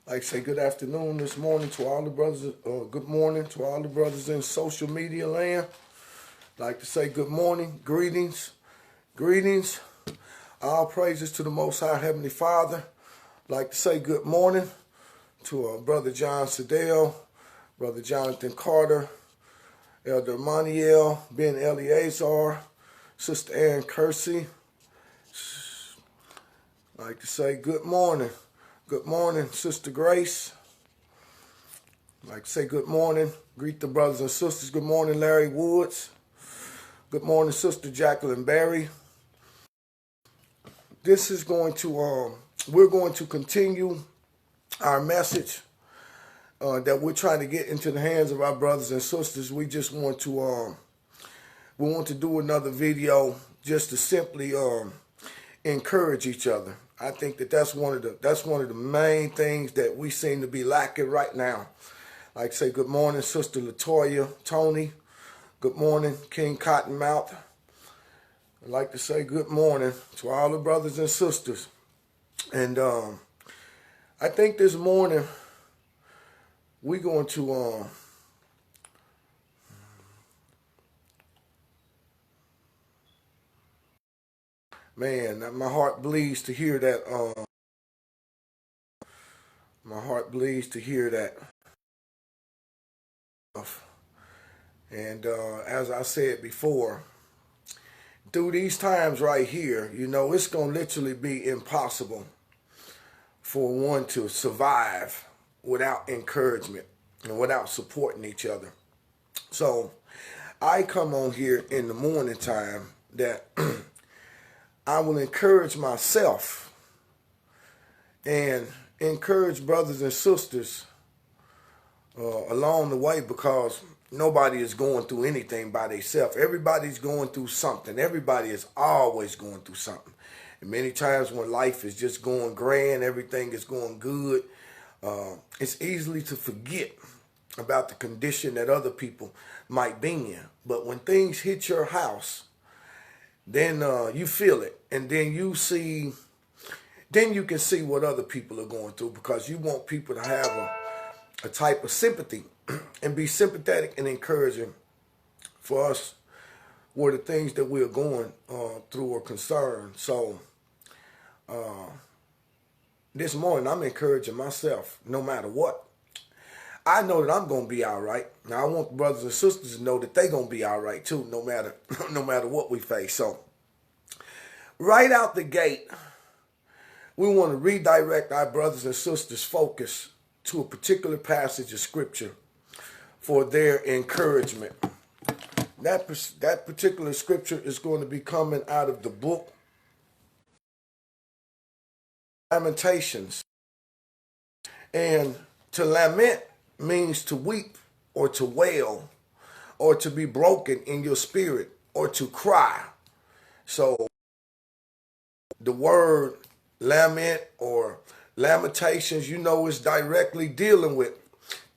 Like say good afternoon this morning to all the brothers, good morning to all the brothers in social media land. Like to say good morning, greetings. All praises to the Most High Heavenly Father. Like to say good morning to Brother John Sedell, Brother Jonathan Carter, Elder Maniel, Ben Eleazar, Sister Ann Kersey. Like to say good morning. Good morning, Sister Grace. Like to say good morning. Greet the brothers and sisters. Good morning, Larry Woods. Good morning, Sister Jacqueline Berry. This is going to, we're going to continue our message that we're trying to get into the hands of our brothers and sisters. We just want to, we want to do another video just to simply encourage each other. I think that that's one of the main things that we seem to be lacking right now. Like say good morning, Sister Latoya, Tony. Good morning, King Cottonmouth. I'd like to say good morning to all the brothers and sisters. And I think this morning we're going to man, my heart bleeds to hear that. My heart bleeds to hear that. And as I said before, through these times right here, you know, it's going to literally be impossible for one to survive without encouragement and without supporting each other. So I come on here in the morning time that I will encourage myself and encourage brothers and sisters along the way, because nobody is going through anything by themselves. Everybody's going through something. Everybody is always going through something. And many times when life is just going grand, everything is going good, it's easily to forget about the condition that other people might be in. But when things hit your house, then you feel it, and then you can see what other people are going through, because you want people to have a type of sympathy and be sympathetic and encouraging for us where the things that we are going through are concerned. So this morning I'm encouraging myself no matter what. I know that I'm going to be all right. Now I want the brothers and sisters to know that they're going to be all right too, no matter what we face. So right out the gate, we want to redirect our brothers and sisters' focus to a particular passage of Scripture for their encouragement. That particular Scripture is going to be coming out of the book Lamentations. And to lament means to weep or to wail or to be broken in your spirit or to cry. So the word lament or lamentations, you know, is directly dealing with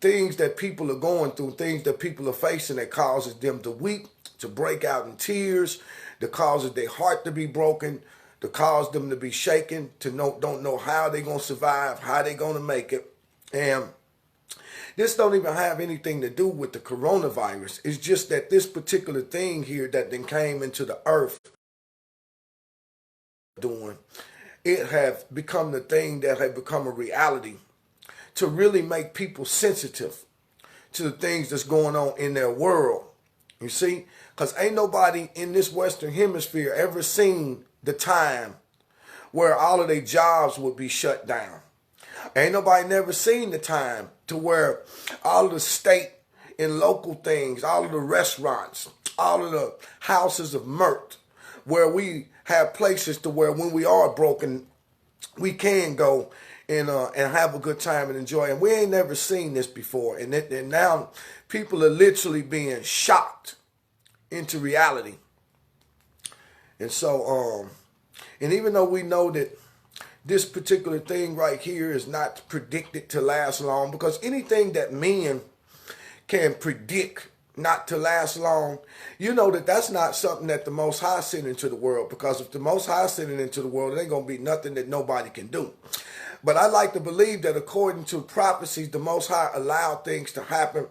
things that people are going through, things that people are facing that causes them to weep, to break out in tears, that causes their heart to be broken, to cause them to be shaken, to don't know how they're going to survive, how they're going to make it. And this don't even have anything to do with the coronavirus. It's just that this particular thing here that then came into the earth doing, it have become the thing that have become a reality to really make people sensitive to the things that's going on in their world. You see? Because ain't nobody in this Western Hemisphere ever seen the time where all of their jobs would be shut down. Ain't nobody never seen the time to where all of the state and local things, all of the restaurants, all of the houses of mirth, where we have places to where when we are broken, we can go and have a good time and enjoy. And we ain't never seen this before. And now people are literally being shocked into reality. And so, and even though we know that this particular thing right here is not predicted to last long, because anything that men can predict not to last long, you know that that's not something that the Most High sent into the world, because if the Most High sent it into the world, it ain't going to be nothing that nobody can do. But I like to believe that according to prophecies, the Most High allowed things to happen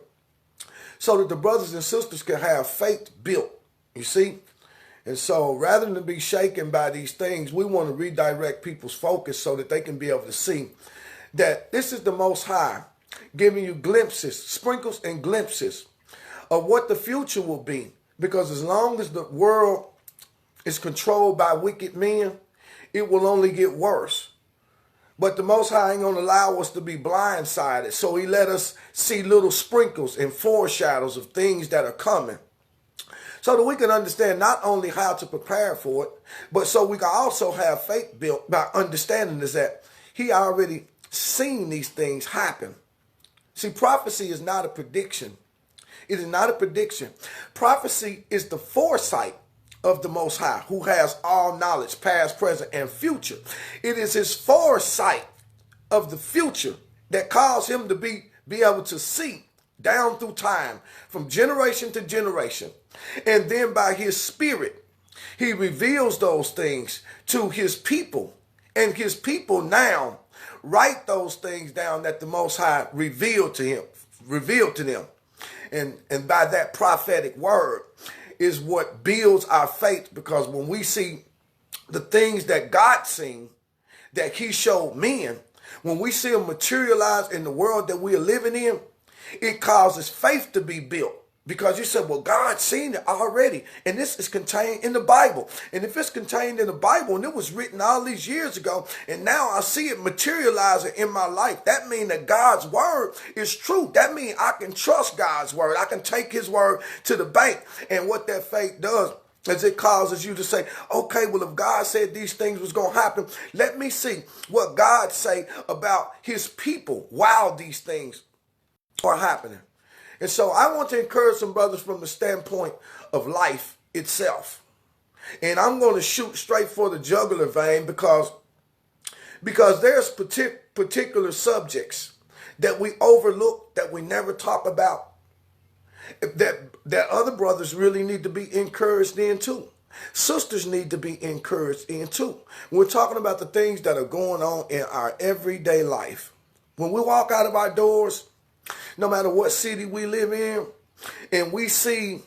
so that the brothers and sisters can have faith built, you see? And so rather than be shaken by these things, we want to redirect people's focus so that they can be able to see that this is the Most High giving you glimpses, sprinkles and glimpses of what the future will be. Because as long as the world is controlled by wicked men, it will only get worse. But the Most High ain't going to allow us to be blindsided. So he let us see little sprinkles and foreshadows of things that are coming, so that we can understand not only how to prepare for it, but so we can also have faith built by understanding is that he already seen these things happen. See, prophecy is not a prediction. It is not a prediction. Prophecy is the foresight of the Most High, who has all knowledge, past, present, and future. It is his foresight of the future that caused him to be able to see down through time, from generation to generation. And then by his spirit, he reveals those things to his people. And his people now write those things down that the Most High revealed to them. And by that prophetic word is what builds our faith, because when we see the things that God seen, that he showed men, when we see them materialize in the world that we are living in, it causes faith to be built. Because you said, well, God's seen it already. And this is contained in the Bible. And if it's contained in the Bible and it was written all these years ago, and now I see it materializing in my life, that means that God's word is true. That means I can trust God's word. I can take his word to the bank. And what that faith does is it causes you to say, okay, well, if God said these things was going to happen, let me see what God say about his people while these things are happening. And so I want to encourage some brothers from the standpoint of life itself. And I'm going to shoot straight for the jugular vein because there's particular subjects that we overlook, that we never talk about, that other brothers really need to be encouraged in too. Sisters need to be encouraged in too. We're talking about the things that are going on in our everyday life. When we walk out of our doors, no matter what city we live in, and we see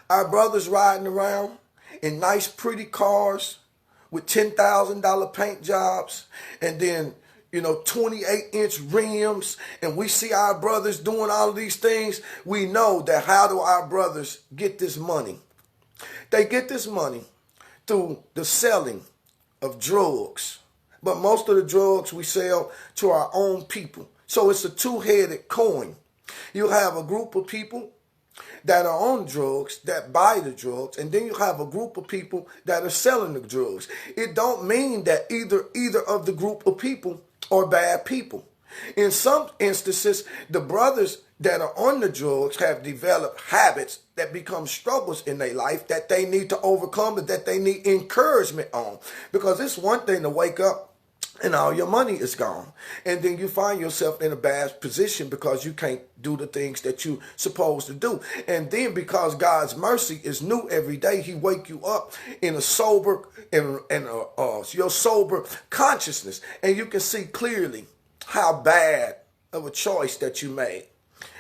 our brothers riding around in nice, pretty cars with $10,000 paint jobs, and then, 28-inch rims, and we see our brothers doing all of these things, we know that how do our brothers get this money? They get this money through the selling of drugs. But most of the drugs we sell to our own people. So it's a two-headed coin. You have a group of people that are on drugs, that buy the drugs, and then you have a group of people that are selling the drugs. It don't mean that either of the group of people are bad people. In some instances, the brothers that are on the drugs have developed habits that become struggles in their life that they need to overcome and that they need encouragement on. Because it's one thing to wake up and all your money is gone. And then you find yourself in a bad position because you can't do the things that you're supposed to do. And then because God's mercy is new every day, he wake you up in a sober, your sober consciousness. And you can see clearly how bad of a choice that you made.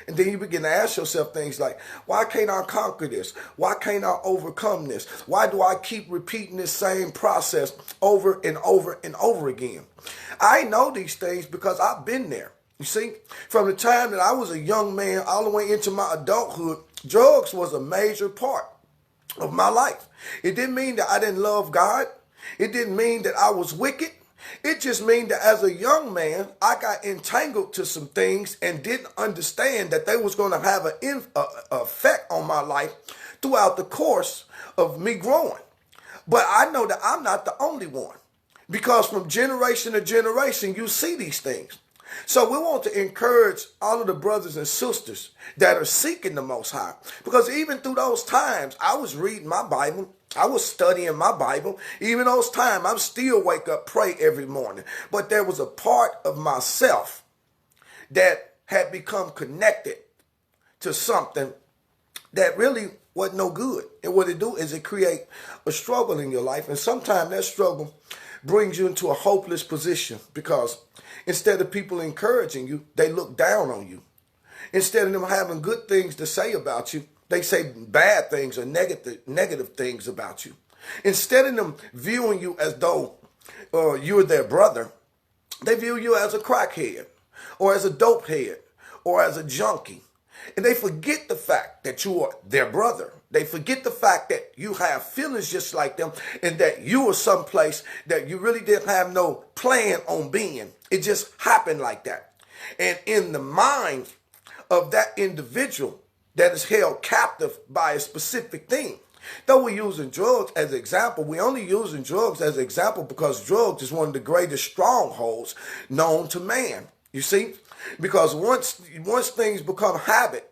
And then you begin to ask yourself things like, why can't I conquer this? Why can't I overcome this? Why do I keep repeating this same process over and over and over again? I know these things because I've been there. You see, from the time that I was a young man all the way into my adulthood, drugs was a major part of my life. It didn't mean that I didn't love God. It didn't mean that I was wicked. It just means that as a young man, I got entangled to some things and didn't understand that they was going to have an effect on my life throughout the course of me growing. But I know that I'm not the only one, because from generation to generation, you see these things. So we want to encourage all of the brothers and sisters that are seeking the Most High, because even through those times, I was reading my Bible. I was studying my Bible. Even those times, I still wake up, pray every morning. But there was a part of myself that had become connected to something that really wasn't no good. And what it do is it create a struggle in your life. And sometimes that struggle brings you into a hopeless position, because instead of people encouraging you, they look down on you. Instead of them having good things to say about you, they say bad things or negative things about you. Instead of them viewing you as though you're their brother, they view you as a crackhead or as a dope head or as a junkie. And they forget the fact that you are their brother. They forget the fact that you have feelings just like them, and that you are someplace that you really didn't have no plan on being. It just happened like that. And in the mind of that individual that is held captive by a specific thing, though we're using drugs as an example, we're only using drugs as an example because drugs is one of the greatest strongholds known to man. You see? Because once things become habit,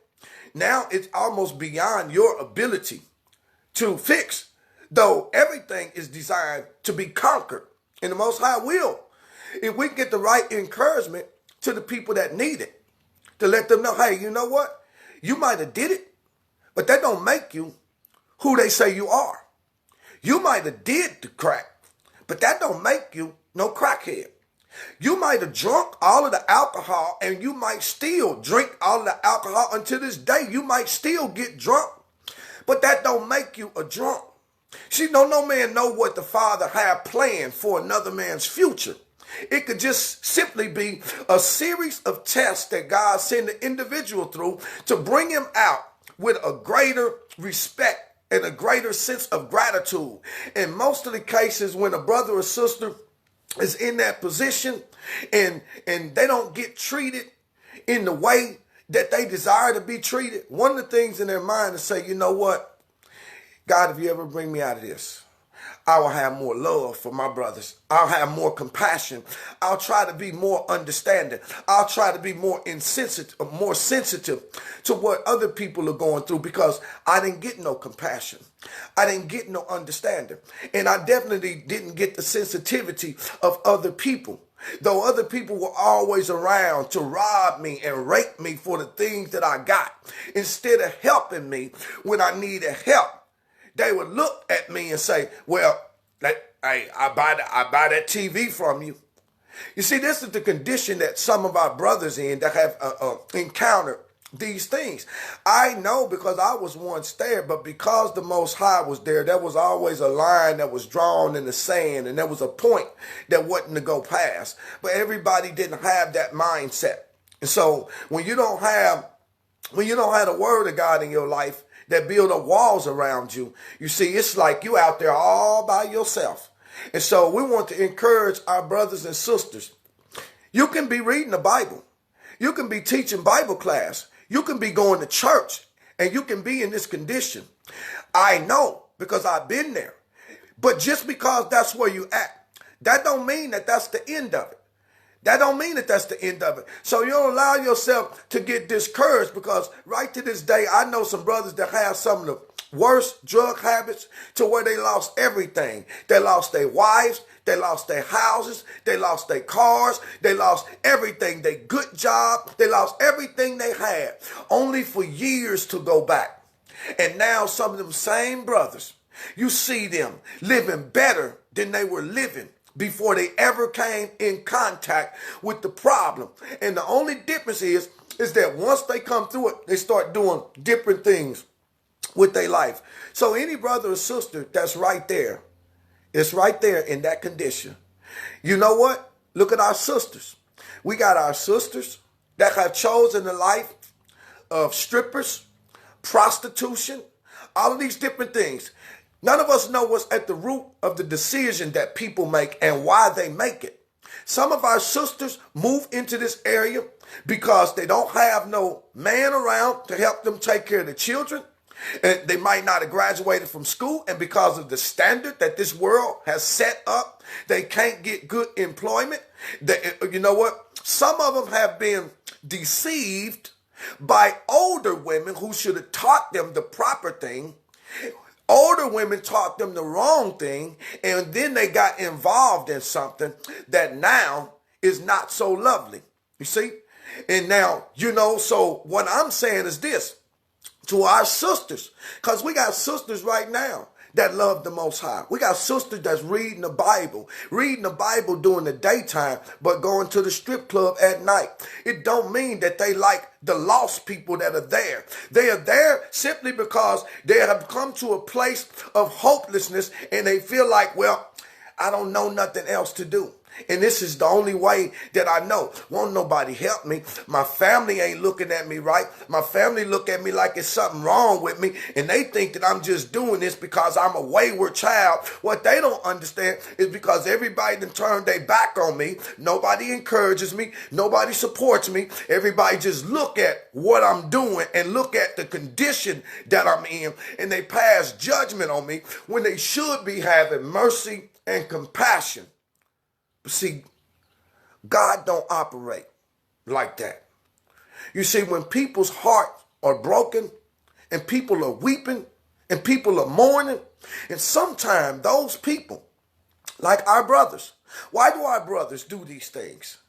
now it's almost beyond your ability to fix, though everything is designed to be conquered. And the Most High will, if we get the right encouragement to the people that need it, to let them know, hey, you know what? You might have did it, but that don't make you who they say you are. You might have did the crack, but that don't make you no crackhead. You might have drunk all of the alcohol, and you might still drink all of the alcohol until this day. You might still get drunk, but that don't make you a drunk. See, no man know what the Father had planned for another man's future. It could just simply be a series of tests that God sent the individual through to bring him out with a greater respect and a greater sense of gratitude. In most of the cases, when a brother or sister is in that position and they don't get treated in the way that they desire to be treated, one of the things in their mind is say, you know what? God, if you ever bring me out of this, I will have more love for my brothers. I'll have more compassion. I'll try to be more understanding. I'll try to be more sensitive to what other people are going through, because I didn't get no compassion. I didn't get no understanding. And I definitely didn't get the sensitivity of other people. Though other people were always around to rob me and rape me for the things that I got, instead of helping me when I needed help, they would look at me and say, well, hey, I buy that TV from you. You see, this is the condition that some of our brothers in that have encountered these things. I know because I was once there, but because the Most High was there, there was always a line that was drawn in the sand, and there was a point that wasn't to go past. But everybody didn't have that mindset. And so when you don't have the word of God in your life that build up walls around you, you see, it's like you out there all by yourself. And so we want to encourage our brothers and sisters. You can be reading the Bible. You can be teaching Bible class. You can be going to church, and you can be in this condition. I know, because I've been there. But just because that's where you at, that don't mean that that's the end of it. That don't mean that that's the end of it. So you don't allow yourself to get discouraged, because right to this day, I know some brothers that have some of the worst drug habits to where they lost everything. They lost their wives. They lost their houses. They lost their cars. They lost everything. Their good job. They lost everything they had, only for years to go back. And now some of them same brothers, you see them living better than they were living before they ever came in contact with the problem. And the only difference is that once they come through it, they start doing different things with their life. So any brother or sister that's right there, it's right there in that condition. You know what? Look at our sisters. We got our sisters that have chosen the life of strippers, prostitution, all of these different things. None of us know what's at the root of the decision that people make and why they make it. Some of our sisters move into this area because they don't have no man around to help them take care of the children. And they might not have graduated from school, and because of the standard that this world has set up, they can't get good employment. You know what? Some of them have been deceived by older women who should have taught them the proper thing. Older women taught them the wrong thing, and then they got involved in something that now is not so lovely. You see? And now, so what I'm saying is this. to our sisters, because we got sisters right now that love the Most High. We got sisters that's reading the Bible during the daytime, but going to the strip club at night. It don't mean that they like the lost people that are there. They are there simply because they have come to a place of hopelessness and they feel like, well, I don't know nothing else to do. And this is the only way that I know. Won't nobody help me. My family ain't looking at me right. My family look at me like it's something wrong with me. And they think that I'm just doing this because I'm a wayward child. What they don't understand is because everybody done turned their back on me. Nobody encourages me. Nobody supports me. Everybody just look at what I'm doing and look at the condition that I'm in. And they pass judgment on me when they should be having mercy and compassion. But see, God don't operate like that. You see, when people's hearts are broken and people are weeping and people are mourning, and sometimes those people, like our brothers, why do our brothers do these things?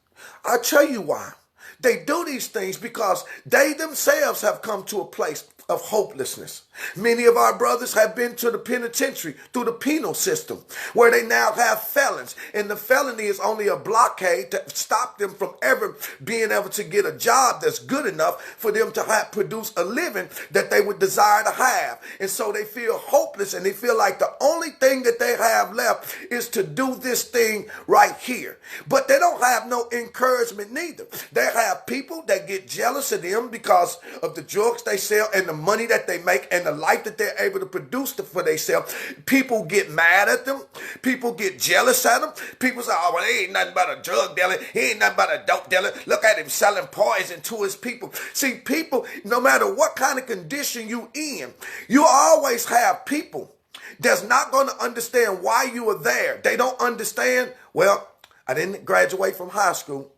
I'll tell you why. They do these things because they themselves have come to a place of hopelessness. Many of our brothers have been to the penitentiary through the penal system, where they now have felons. And the felony is only a blockade to stop them from ever being able to get a job that's good enough for them to produce a living that they would desire to have. And so they feel hopeless and they feel like the only thing that they have left is to do this thing right here. But they don't have no encouragement neither. They have people that get jealous of them because of the drugs they sell and the money that they make and the life that they're able to produce for themselves. People get mad at them. People get jealous at them. People say, oh, well, he ain't nothing but a drug dealer. He ain't nothing but a dope dealer. Look at him selling poison to his people. See, people, no matter what kind of condition you in, you always have people that's not going to understand why you are there. They don't understand, well, I didn't graduate from high school.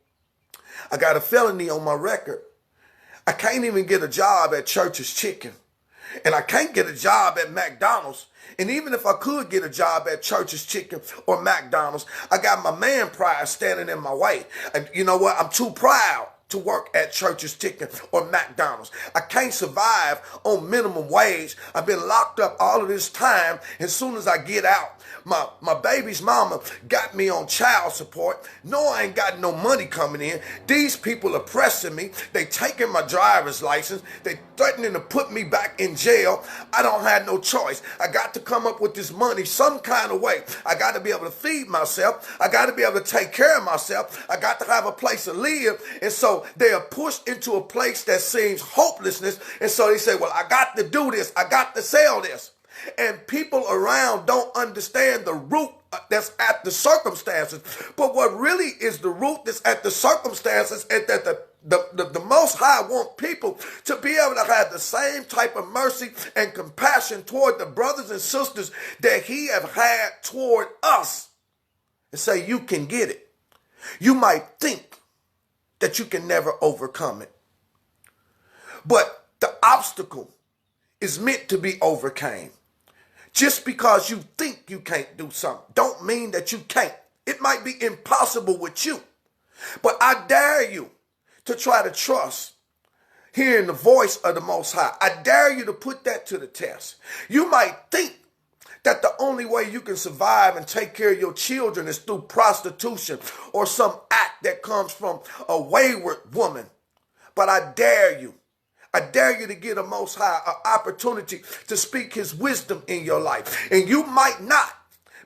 I got a felony on my record. I can't even get a job at Church's Chicken. And I can't get a job at McDonald's. And even if I could get a job at Church's Chicken or McDonald's, I got my man pride standing in my way. And you know what? I'm too proud to work at Church's Chicken or McDonald's. I can't survive on minimum wage. I've been locked up all of this time. As soon as I get out, my baby's mama got me on child support. No, I ain't got no money coming in. These people are pressing me. They taking my driver's license. They threatening to put me back in jail. I don't have no choice. I got to come up with this money some kind of way. I got to be able to feed myself. I got to be able to take care of myself. I got to have a place to live. And so they are pushed into a place that seems hopelessness. And so they say, well, I got to do this. I got to sell this. And people around don't understand the root that's at the circumstances. But what really is the root that's at the circumstances is that the Most High want people to be able to have the same type of mercy and compassion toward the brothers and sisters that he have had toward us. And say, you can get it. You might think that you can never overcome it. But the obstacle is meant to be overcame. Just because you think you can't do something don't mean that you can't. It might be impossible with you. But I dare you to try to trust hearing the voice of the Most High. I dare you to put that to the test. You might think that the only way you can survive and take care of your children is through prostitution or some act that comes from a wayward woman. But I dare you. I dare you to give the Most High an opportunity to speak his wisdom in your life. And you might not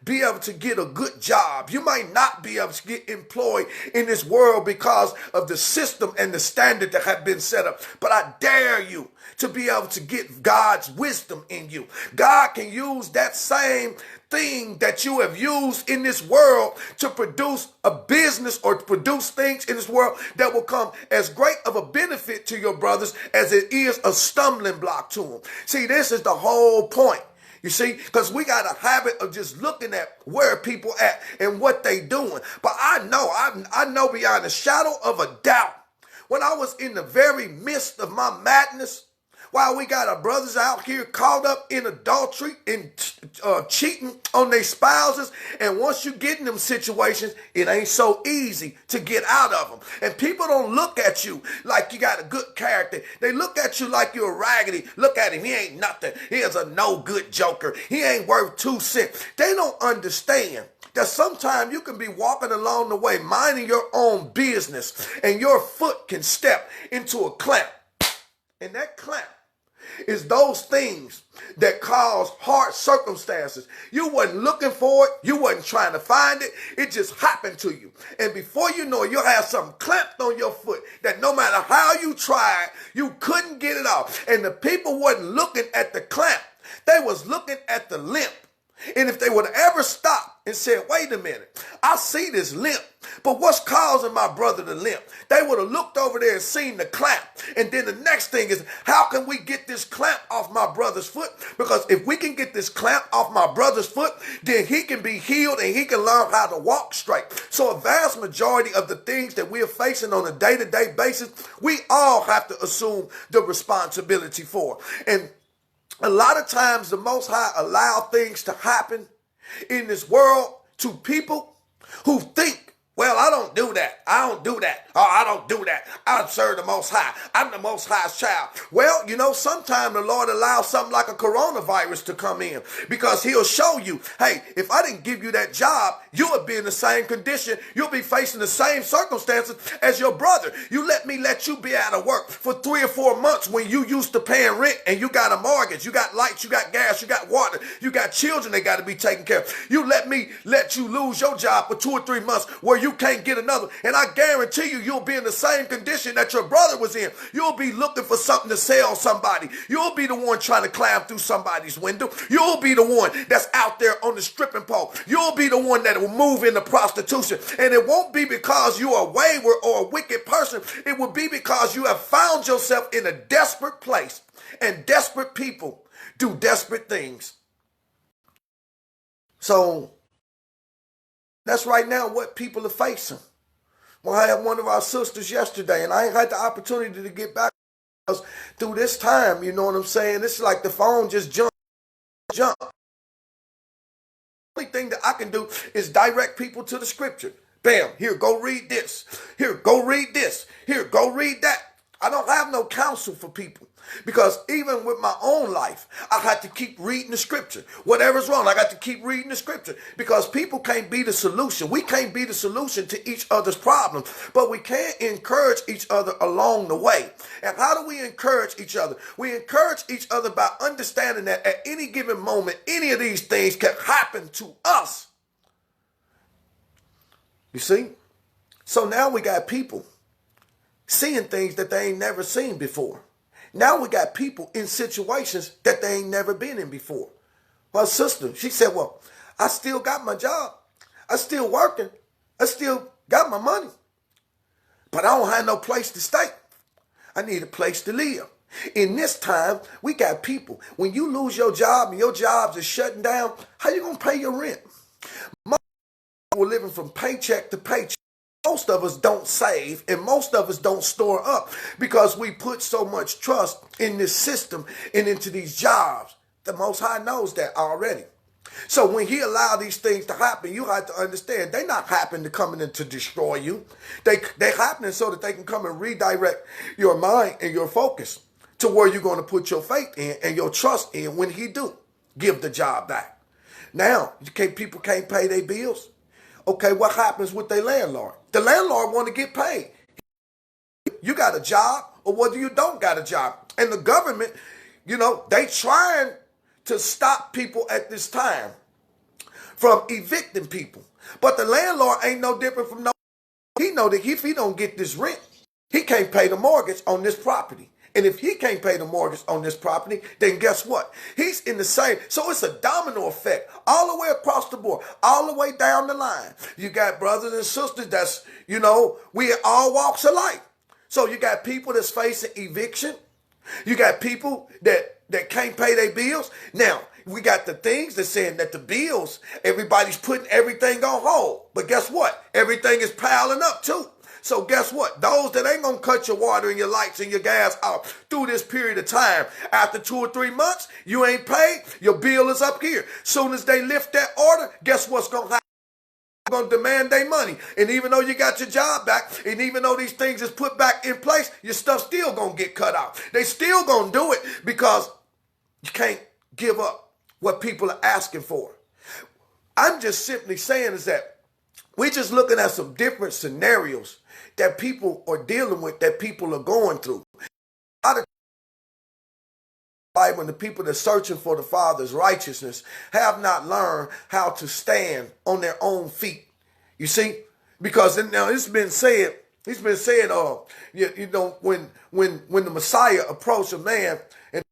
be able to get a good job. You might not be able to get employed in this world because of the system and the standard that have been set up. But I dare you to be able to get God's wisdom in you. God can use that same thing that you have used in this world to produce a business or to produce things in this world that will come as great of a benefit to your brothers as it is a stumbling block to them. See, this is the whole point. You see, because we got a habit of just looking at where people at and what they doing. But I know beyond a shadow of a doubt, when I was in the very midst of my madness, while we got our brothers out here caught up in adultery and cheating on their spouses. And once you get in them situations, it ain't so easy to get out of them. And people don't look at you like you got a good character. They look at you like you're raggedy. Look at him. He ain't nothing. He is a no good joker. He ain't worth 2 cents. They don't understand that sometimes you can be walking along the way, minding your own business, and your foot can step into a clamp. And that clamp is those things that cause hard circumstances. You wasn't looking for it. You wasn't trying to find it. It just happened to you. And before you know it, you'll have something clamped on your foot that no matter how you tried, you couldn't get it off. And the people wasn't looking at the clamp. They was looking at the limp. And if they would ever stop and said, wait a minute, I see this limp, but what's causing my brother to limp? They would have looked over there and seen the clamp. And then the next thing is, how can we get this clamp off my brother's foot? Because if we can get this clamp off my brother's foot, then he can be healed and he can learn how to walk straight. So a vast majority of the things that we are facing on a day-to-day basis, we all have to assume the responsibility for. And a lot of times the Most High allow things to happen in this world to people who think, well, I don't do that. I don't do that. Oh, I don't do that. I serve the Most High. I'm the Most High's child. Well, you know, sometimes the Lord allows something like a coronavirus to come in because he'll show you, hey, if I didn't give you that job, you would be in the same condition. You'll be facing the same circumstances as your brother. You let you be out of work for 3 or 4 months when you used to paying rent and you got a mortgage, you got lights, you got gas, you got water, you got children that got to be taken care of. You let you lose your job for 2 or 3 months where you can't get another. And I guarantee you'll be in the same condition that your brother was in. You'll be looking for something to sell somebody. You'll be the one trying to climb through somebody's window. You'll be the one that's out there on the stripping pole. You'll be the one that will move into prostitution. And it won't be because you are wayward or a wicked person. It will be because you have found yourself in a desperate place. And desperate people do desperate things. So that's right now what people are facing. Well, I had one of our sisters yesterday, and I ain't had the opportunity to get back through this time. You know what I'm saying? It's like the phone just jump. The only thing that I can do is direct people to the scripture. Bam, here, go read this. Here, go read this. Here, go read that. I don't have no counsel for people because even with my own life, I had to keep reading the scripture. Whatever's wrong, I got to keep reading the scripture because people can't be the solution. We can't be the solution to each other's problems, but we can encourage each other along the way. And how do we encourage each other? We encourage each other by understanding that at any given moment, any of these things can happen to us. You see? So now we got people seeing things that they ain't never seen before. Now we got people in situations that they ain't never been in before. My sister, she said, well, I still got my job. I still working. I still got my money. But I don't have no place to stay. I need a place to live. In this time, we got people. When you lose your job and your jobs are shutting down, how you going to pay your rent? Most people are living from paycheck to paycheck. Most of us don't save and most of us don't store up because we put so much trust in this system and into these jobs. The Most High knows that already. So when he allowed these things to happen, you have to understand they're not happening to come in to destroy you. They're happening so that they can come and redirect your mind and your focus to where you're going to put your faith in and your trust in when he do give the job back. Now, people can't pay their bills. Okay, what happens with their landlord? The landlord want to get paid. You got a job or whether you don't got a job. And the government, they trying to stop people at this time from evicting people. But the landlord ain't no different from he know that if he don't get this rent, he can't pay the mortgage on this property. And if he can't pay the mortgage on this property, then guess what? He's in the same. So it's a domino effect all the way across the board, all the way down the line. You got brothers and sisters that's, we all walks of life. So you got people that's facing eviction. You got people that can't pay their bills. Now, we got the things that's saying that the bills, everybody's putting everything on hold. But guess what? Everything is piling up too. So guess what? Those that ain't going to cut your water and your lights and your gas out through this period of time, after 2 or 3 months, you ain't paid, your bill is up here. Soon as they lift that order, guess what's going to happen? They're going to demand their money. And even though you got your job back, and even though these things is put back in place, your stuff still going to get cut out. They still going to do it because you can't give up what people are asking for. I'm just simply saying is that we're just looking at some different scenarios that people are dealing with, that people are going through. A lot of when the people that are searching for the Father's righteousness have not learned how to stand on their own feet. You see, because now it's been said, you know, when the Messiah approached a man and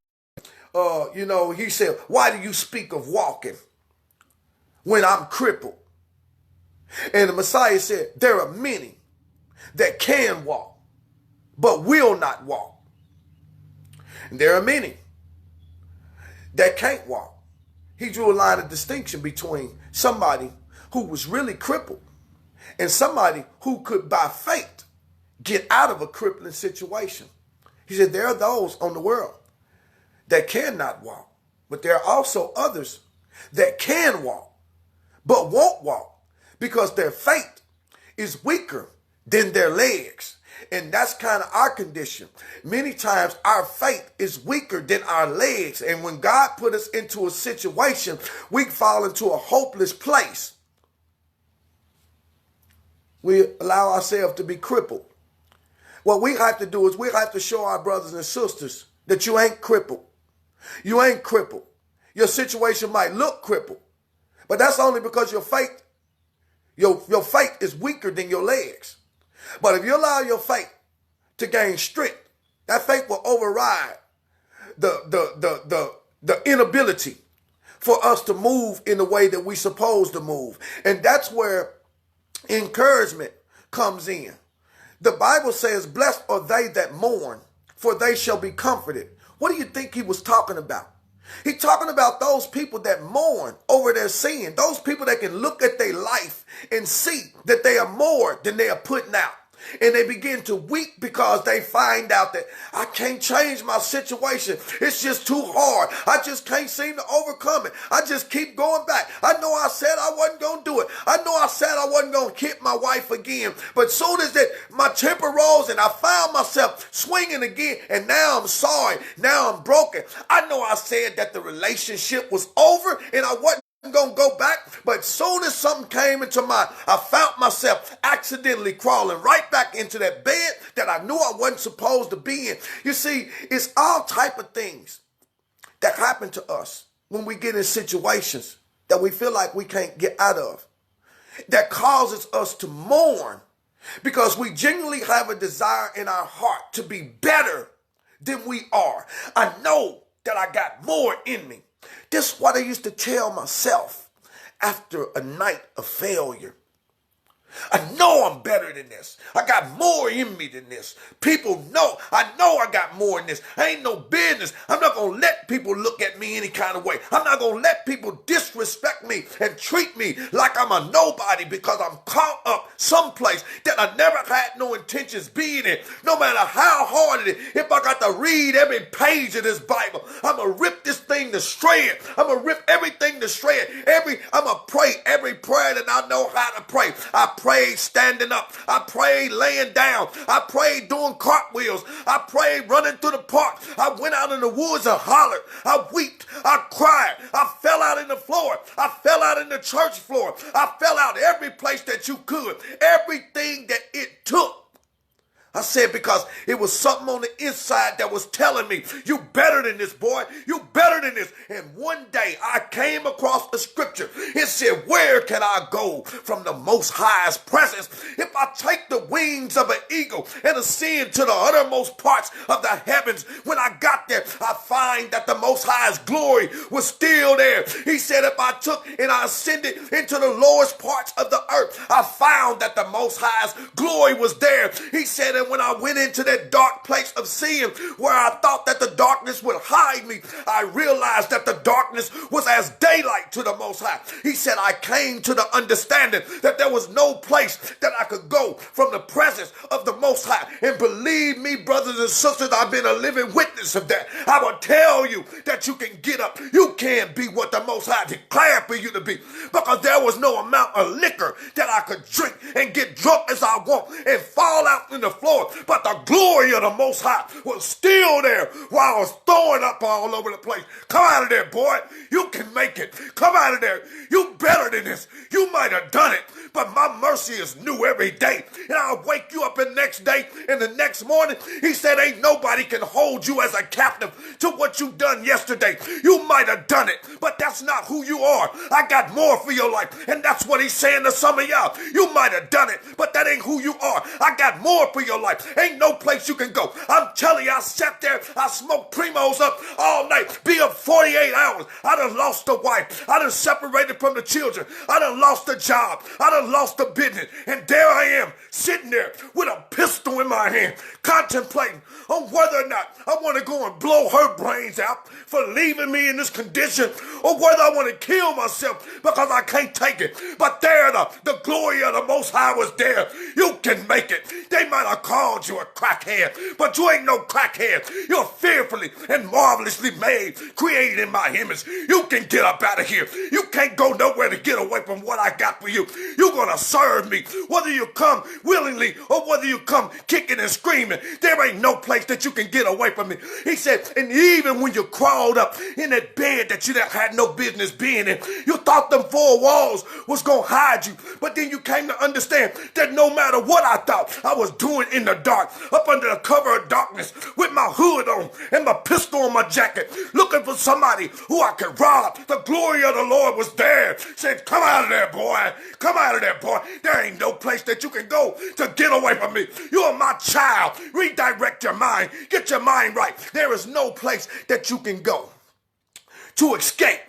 you know, he said, "Why do you speak of walking when I'm crippled?" And the Messiah said, "There are many that can walk, but will not walk. And there are many that can't walk." He drew a line of distinction between somebody who was really crippled and somebody who could, by faith, get out of a crippling situation. He said, there are those on the world that cannot walk, but there are also others that can walk, but won't walk because their faith is weaker than their legs. And that's kind of our condition. Many times our faith is weaker than our legs. And when God put us into a situation, we fall into a hopeless place. We allow ourselves to be crippled. What we have to do is we have to show our brothers and sisters that you ain't crippled. You ain't crippled. Your situation might look crippled, but that's only because your faith is weaker than your legs. But if you allow your faith to gain strength, that faith will override the inability for us to move in the way that we're supposed to move. And that's where encouragement comes in. The Bible says, "Blessed are they that mourn, for they shall be comforted." What do you think he was talking about? He's talking about those people that mourn over their sin, those people that can look at their life and see that they are more than they are putting out. And they begin to weep because they find out that I can't change my situation. It's just too hard. I just can't seem to overcome it. I just keep going back. I know I said I wasn't going to do it. I know I said I wasn't going to hit my wife again. But soon as that my temper rose and I found myself swinging again, and now I'm sorry. Now I'm broken. I know I said that the relationship was over and I wasn't going to go back, but soon as something came into I found myself accidentally crawling right back into that bed that I knew I wasn't supposed to be in. You see, it's all type of things that happen to us when we get in situations that we feel like we can't get out of, that causes us to mourn because we genuinely have a desire in our heart to be better than we are. I know that I got more in me. This is what I used to tell myself after a night of failure. I know I'm better than this. I got more in me than this. People know. I know I got more in this. I ain't no business. I'm not going to let people look at me any kind of way. I'm not going to let people disrespect me and treat me like I'm a nobody because I'm caught up someplace that I never had no intentions being in. No matter how hard it is, if I got to read every page of this Bible, I'm going to rip this thing to shreds. I'm going to rip everything to shreds. I'm going to pray every prayer that I know how to pray. I prayed standing up. I prayed laying down. I prayed doing cartwheels. I prayed running through the park. I went out in the woods and hollered. I wept. I cried. I fell out in the floor. I fell out in the church floor. I fell out every place that you could. Everything that it took. I said because it was something on the inside that was telling me, you better than this, boy. You better than this. And one day I came across the scripture. It said, where can I go from the Most High's presence? If I take the wings of an eagle and ascend to the uttermost parts of the heavens, when I got there, I find that the Most High's glory was still there. He said, if I took and I ascended into the lowest parts of the earth, I found that the Most High's glory was there. He said, said, when I went into that dark place of sin where I thought that the darkness would hide me, I realized that the darkness was as daylight to the Most High. He said, I came to the understanding that there was no place that I could go from the presence of the Most High. And believe me, brothers and sisters, I've been a living witness of that. I will tell you that you can get up. You can be what the Most High declared for you to be, because there was no amount of liquor that I could drink and get drunk as I want and fall out in the floor. But the glory of the Most High was still there while I was throwing up all over the place. Come out of there, boy. You can make it. Come out of there. You better than this. You might have done it, but my mercy is new every day. And I'll wake you up the next day and the next morning. He said, ain't nobody can hold you as a captive to what you done yesterday. You might have done it, but that's not who you are. I got more for your life. And that's what he's saying to some of y'all. You might have done it, but that ain't who you are. I got more for your life. Ain't no place you can go. I'm telling you, I sat there, I smoked Primos up all night, be up 48 hours. I done lost the wife. I done separated from the children. I done lost the job. I done lost the business. And there I am, sitting there with a pistol in my hand, contemplating on whether or not I want to go and blow her brains out for leaving me in this condition, or whether I want to kill myself because I can't take it. But there, the glory of the Most High was there. You can make it. They might have called you a crackhead, but you ain't no crackhead. You're fearfully and marvelously made, created in my image. You can get up out of here. You can't go nowhere to get away from what I got for you. You're going to serve me, whether you come willingly or whether you come kicking and screaming. There ain't no place that you can get away from me. He said, and even when you crawled up in that bed that you had no business being in, you thought them four walls was going to hide you. But then you came to understand that no matter what I thought I was doing in the dark, up under the cover of darkness, with my hood on and my pistol on my jacket, looking for somebody who I could rob, the glory of the Lord was there. Said, come out of there, boy. Come out of there, boy. There ain't no place that you can go to get away from me. You're my child. Redirect your mind. Get your mind right. There is no place that you can go to escape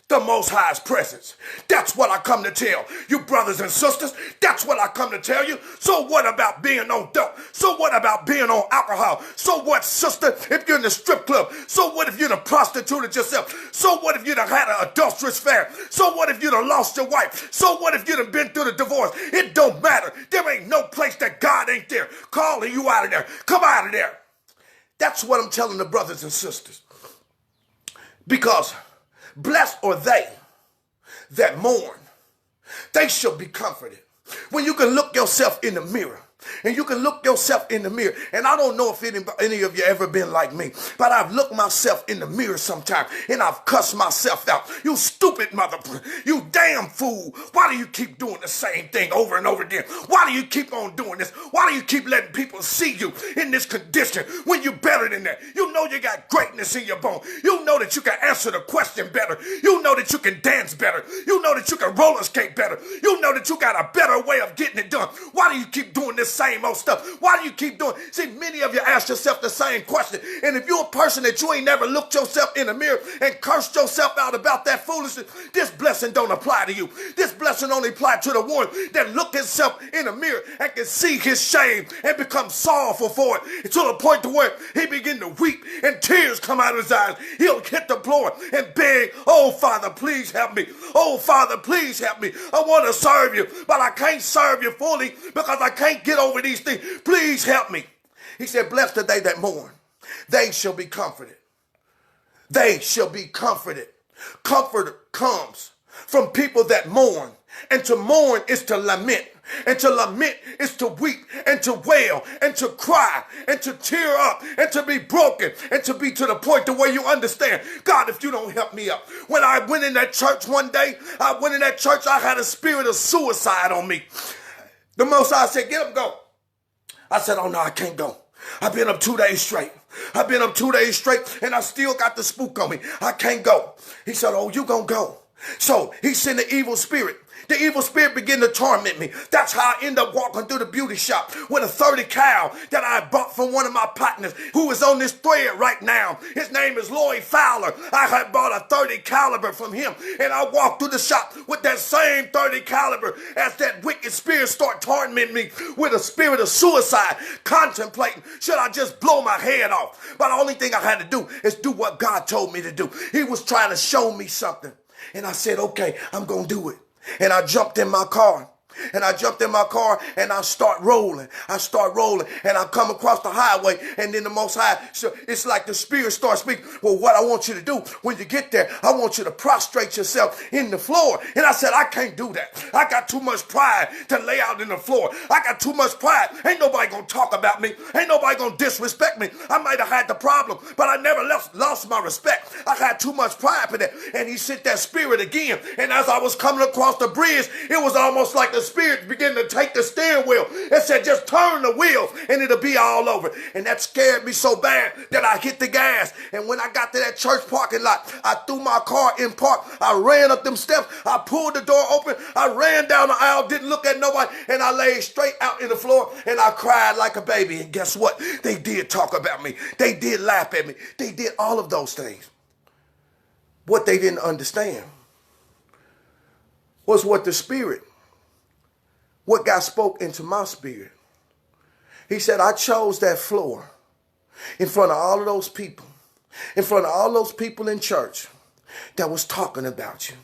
the Most High's presence. That's what I come to tell you, brothers and sisters. That's what I come to tell you. So what about being on dope? So what about being on alcohol? So what, sister, if you're in the strip club? So what if you'd have prostituted yourself? So what if you'd have had an adulterous affair? So what if you'd have lost your wife? So what if you'd have been through the divorce? It don't matter. There ain't no place that God ain't there calling you out of there. Come out of there. That's what I'm telling the brothers and sisters. Because blessed are they that mourn. They shall be comforted. When you can look yourself in the mirror, and you can look yourself in the mirror, and I don't know if any of you ever been like me, but I've looked myself in the mirror sometime, and I've cussed myself out. You stupid mother, you damn fool. Why do you keep doing the same thing over and over again? Why do you keep on doing this? Why do you keep letting people see you in this condition when you're better than that? You know you got greatness in your bone. You know that you can answer the question better. You know that you can dance better. You know that you can roller skate better. You know that you got a better way of getting it done. Why do you keep doing this same old stuff? Why do you keep doing? See, many of you ask yourself the same question. And if you're a person that you ain't never looked yourself in the mirror and cursed yourself out about that foolishness, this blessing don't apply to you. This blessing only apply to the one that looked himself in the mirror and can see his shame and become sorrowful for it, to the point to where he begin to weep and tears come out of his eyes. He'll hit the floor and beg, oh, Father, please help me. Oh, Father, please help me. I want to serve you, but I can't serve you fully because I can't get over these things. Please help me. He said, blessed are they that mourn. They shall be comforted. They shall be comforted. Comfort comes from people that mourn. And to mourn is to lament. And to lament is to weep and to wail and to cry and to tear up and to be broken and to be to the point to where you understand, God, if you don't help me up. When I went in that church one day, I had a spirit of suicide on me. The Most High said, get up, go. I said, oh no, I can't go. I've been up 2 days straight. And I still got the spook on me. I can't go. He said, oh, you gonna go. So he sent the evil spirit. The evil spirit began to torment me. That's how I end up walking through the beauty shop with a 30 cal that I bought from one of my partners who is on this thread right now. His name is Lloyd Fowler. I had bought a 30 caliber from him, and I walked through the shop with that same 30 caliber as that wicked spirit started tormenting me with a spirit of suicide, contemplating, should I just blow my head off? But the only thing I had to do is do what God told me to do. He was trying to show me something. And I said, okay, I'm going to do it. And I jumped in my car. And I start rolling. And I come across the highway, and then the Most High, so it's like the Spirit starts speaking. Well, what I want you to do when you get there, I want you to prostrate yourself in the floor. And I said, I can't do that. I got too much pride to lay out in the floor. I got too much pride. Ain't nobody gonna talk about me. Ain't nobody gonna disrespect me. I might have had the problem, but I never lost my respect. I had too much pride for that. And he sent that spirit again. And as I was coming across the bridge, it was almost like the spirit began to take the steering wheel and said, just turn the wheel and it'll be all over. And that scared me so bad that I hit the gas. And when I got to that church parking lot, I threw my car in park. I ran up them steps. I pulled the door open. I ran down the aisle, didn't look at nobody, and I laid straight out in the floor and I cried like a baby. And guess what? They did talk about me. They did laugh at me. They did all of those things. What they didn't understand was what God spoke into my spirit. He said, I chose that floor in front of all of those people, in front of all those people in church that was talking about you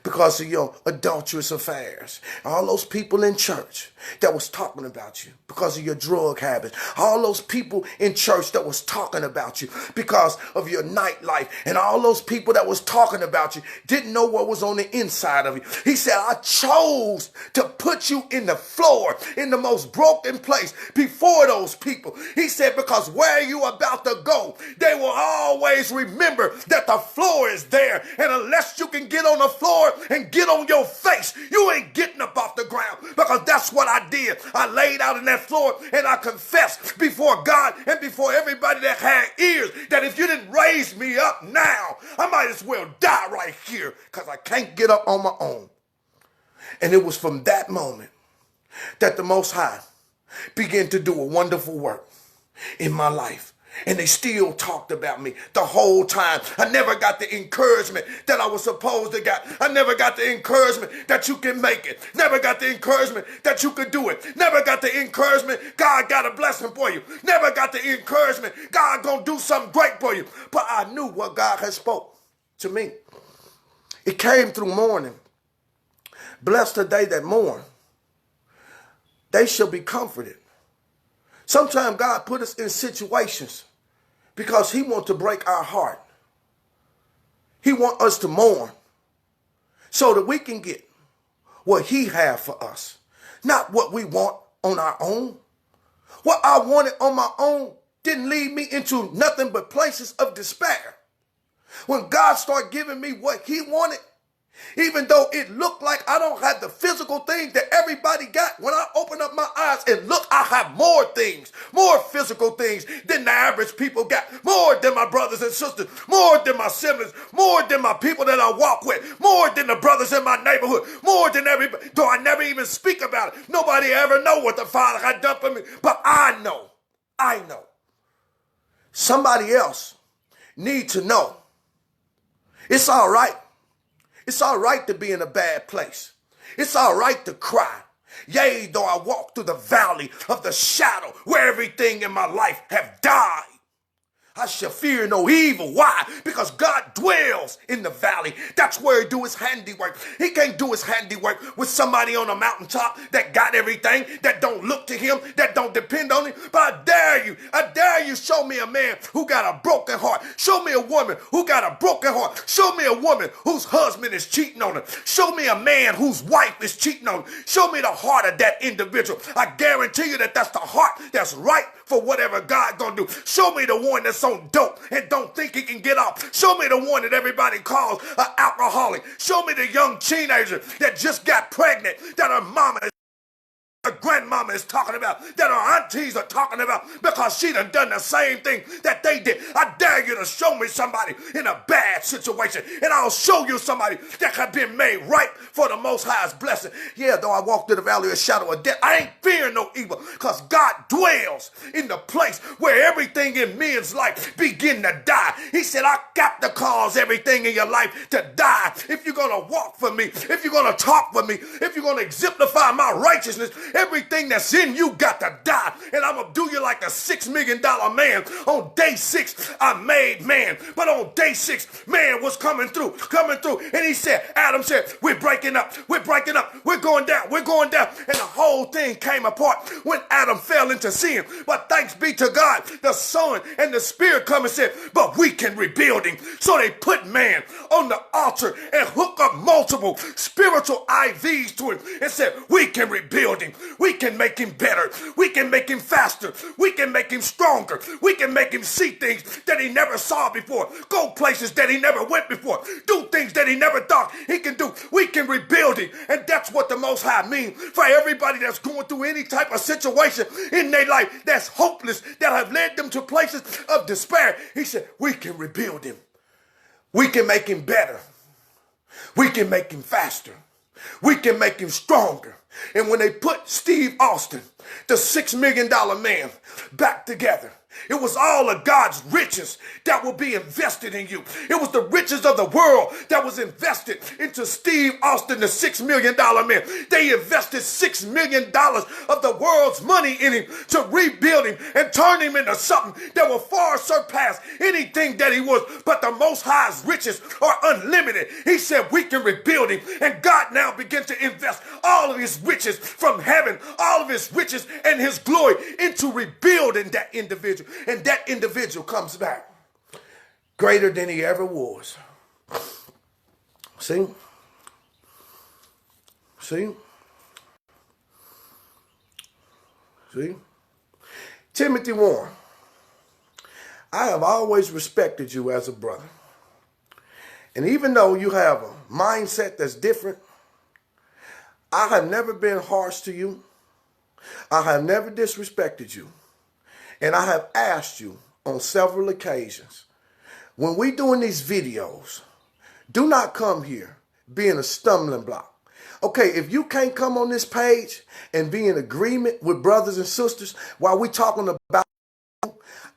because of your adulterous affairs. All those people in church that was talking about you because of your drug habits. All those people in church that was talking about you because of your nightlife. And all those people that was talking about you didn't know what was on the inside of you. He said, I chose to put you in the floor, in the most broken place before those people. He said, because where you about to go, they will always remember that the floor is there. And unless you can get on the floor and get on your face, you ain't getting up off the ground, because that's what I did. I laid out in that floor and I confessed before God and before everybody that had ears that if you didn't raise me up now, I might as well die right here because I can't get up on my own. And it was from that moment that the Most High began to do a wonderful work in my life. And they still talked about me the whole time. I never got the encouragement that I was supposed to get. I never got the encouragement that you can make it. Never got the encouragement that you could do it. Never got the encouragement God got a blessing for you. Never got the encouragement God gonna do something great for you. But I knew what God had spoke to me. It came through mourning. Blessed are they that mourn. They shall be comforted. Sometimes God put us in situations because he wants to break our heart. He wants us to mourn so that we can get what he has for us, not what we want on our own. What I wanted on my own didn't lead me into nothing but places of despair. When God started giving me what he wanted, even though it looked like I don't have the physical things that everybody got, when I open up my eyes and look, I have more things, more physical things than the average people got, more than my brothers and sisters, more than my siblings, more than my people that I walk with, more than the brothers in my neighborhood, more than everybody, though I never even speak about it. Nobody ever know what the Father had done for me, but I know. Somebody else need to know. It's all right. It's all right to be in a bad place. It's all right to cry. Yea, though I walk through the valley of the shadow where everything in my life have died, I shall fear no evil. Why? Because God dwells in the valley. That's where he do his handiwork. He can't do his handiwork with somebody on a mountaintop that got everything, that don't look to him, that don't depend on him. But I dare you show me a man who got a broken heart. Show me a woman who got a broken heart. Show me a woman whose husband is cheating on her. Show me a man whose wife is cheating on her. Show me the heart of that individual. I guarantee you that that's the heart that's right for whatever God gonna do. Show me the one that's on dope and don't think he can get off. Show me the one that everybody calls an alcoholic. Show me the young teenager that just got pregnant, that her mama is her grandmama is talking about, that her aunties are talking about, because she done the same thing that they did. I dare you to show me somebody in a bad situation, and I'll show you somebody that have been made right for the Most High's blessing. Yeah, though I walk through the valley of the shadow of death, I ain't fearing no evil, because God dwells in the place where everything in men's life begin to die. He said, I got to cause everything in your life to die. If you're going to walk for me, if you're going to talk for me, if you're going to exemplify my righteousness, everything that's in you got to die. And I'm going to do you like a $6 million man. On day 6, I made man. But on day 6, man was coming through. And he said, Adam said, we're breaking up. We're going down. And the whole thing came apart when Adam fell into sin. But thanks be to God, the Son and the Spirit come and said, but we can rebuild him. So they put man on the altar and hook up multiple spiritual IVs to him and said, we can rebuild him. We can make him better. We can make him faster. We can make him stronger. We can make him see things that he never saw before. Go places that he never went before. Do things that he never thought he can do. We can rebuild him. And that's what the Most High means for everybody that's going through any type of situation in their life that's hopeless, that have led them to places of despair. He said, we can rebuild him. We can make him better. We can make him faster. We can make him stronger. And when they put Steve Austin, the $6 million man, back together, it was all of God's riches that will be invested in you. It was the riches of the world that was invested into Steve Austin, the $6 million man. They invested $6 million of the world's money in him to rebuild him and turn him into something that will far surpass anything that he was. But the Most High's riches are unlimited. He said we can rebuild him. And God now begins to invest all of his riches from heaven, all of his riches and his glory into rebuilding that individual. And that individual comes back greater than he ever was. See? Timothy Warren, I have always respected you as a brother. And even though you have a mindset that's different, I have never been harsh to you. I have never disrespected you. And I have asked you on several occasions, when we doing these videos, do not come here being a stumbling block. Okay, if you can't come on this page and be in agreement with brothers and sisters while we talking about,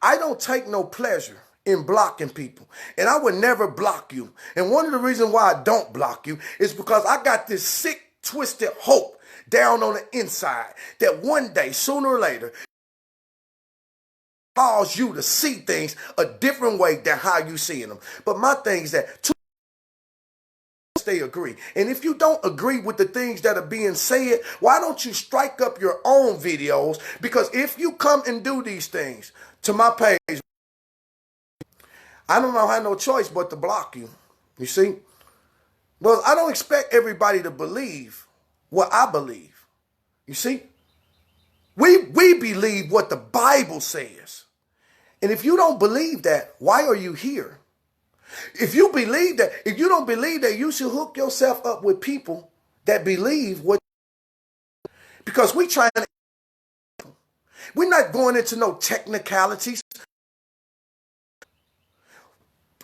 I don't take no pleasure in blocking people. And I would never block you. And one of the reasons why I don't block you is because I got this sick, twisted hope down on the inside that one day, sooner or later, cause you to see things a different way than how you seeing them. But my thing is that they agree. And if you don't agree with the things that are being said, why don't you strike up your own videos? Because if you come and do these things to my page, I don't have no choice but to block you. You see? Well, I don't expect everybody to believe what I believe. You see? We believe what the Bible says. And if you don't believe that, why are you here? If you don't believe that, you should hook yourself up with people that believe what. Because we're not going into no technicalities.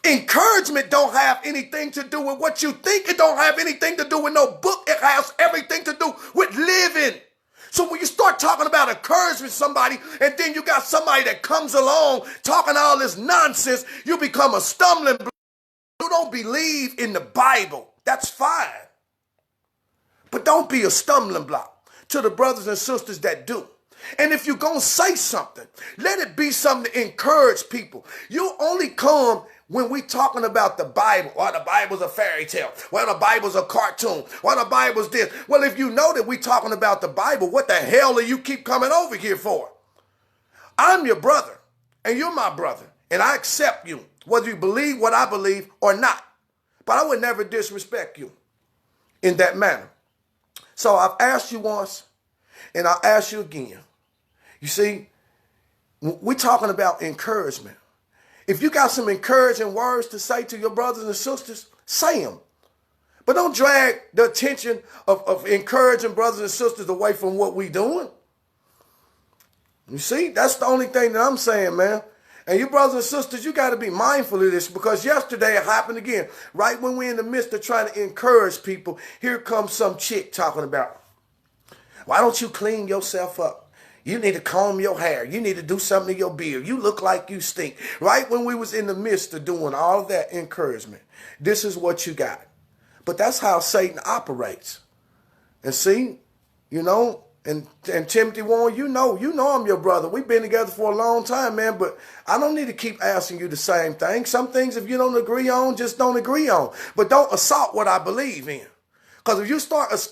Encouragement don't have anything to do with what you think. It don't have anything to do with no book. It has everything to do with living. So when you start talking about encouraging somebody and then you got somebody that comes along talking all this nonsense, you become a stumbling block. You don't believe in the Bible. That's fine. But don't be a stumbling block to the brothers and sisters that do. And if you're going to say something, let it be something to encourage people. You only come when we talking about the Bible. Well, the Bible's a fairy tale. Well, the Bible's a cartoon. Well, the Bible's this. Well, if you know that we talking about the Bible, what the hell are you keep coming over here for? I'm your brother, and you're my brother, and I accept you, whether you believe what I believe or not. But I would never disrespect you in that manner. So I've asked you once, and I'll ask you again. You see, we're talking about encouragement. If you got some encouraging words to say to your brothers and sisters, say them. But don't drag the attention of encouraging brothers and sisters away from what we doing. You see, that's the only thing that I'm saying, man. And you brothers and sisters, you got to be mindful of this, because yesterday it happened again. Right when we're in the midst of trying to encourage people, here comes some chick talking about, why don't you clean yourself up? You need to comb your hair. You need to do something to your beard. You look like you stink. Right when we was in the midst of doing all of that encouragement, this is what you got. But that's how Satan operates. And see, you know, and Timothy Warren, you know I'm your brother. We've been together for a long time, man, but I don't need to keep asking you the same thing. Some things, if you don't agree on, just don't agree on. But don't assault what I believe in. Because if you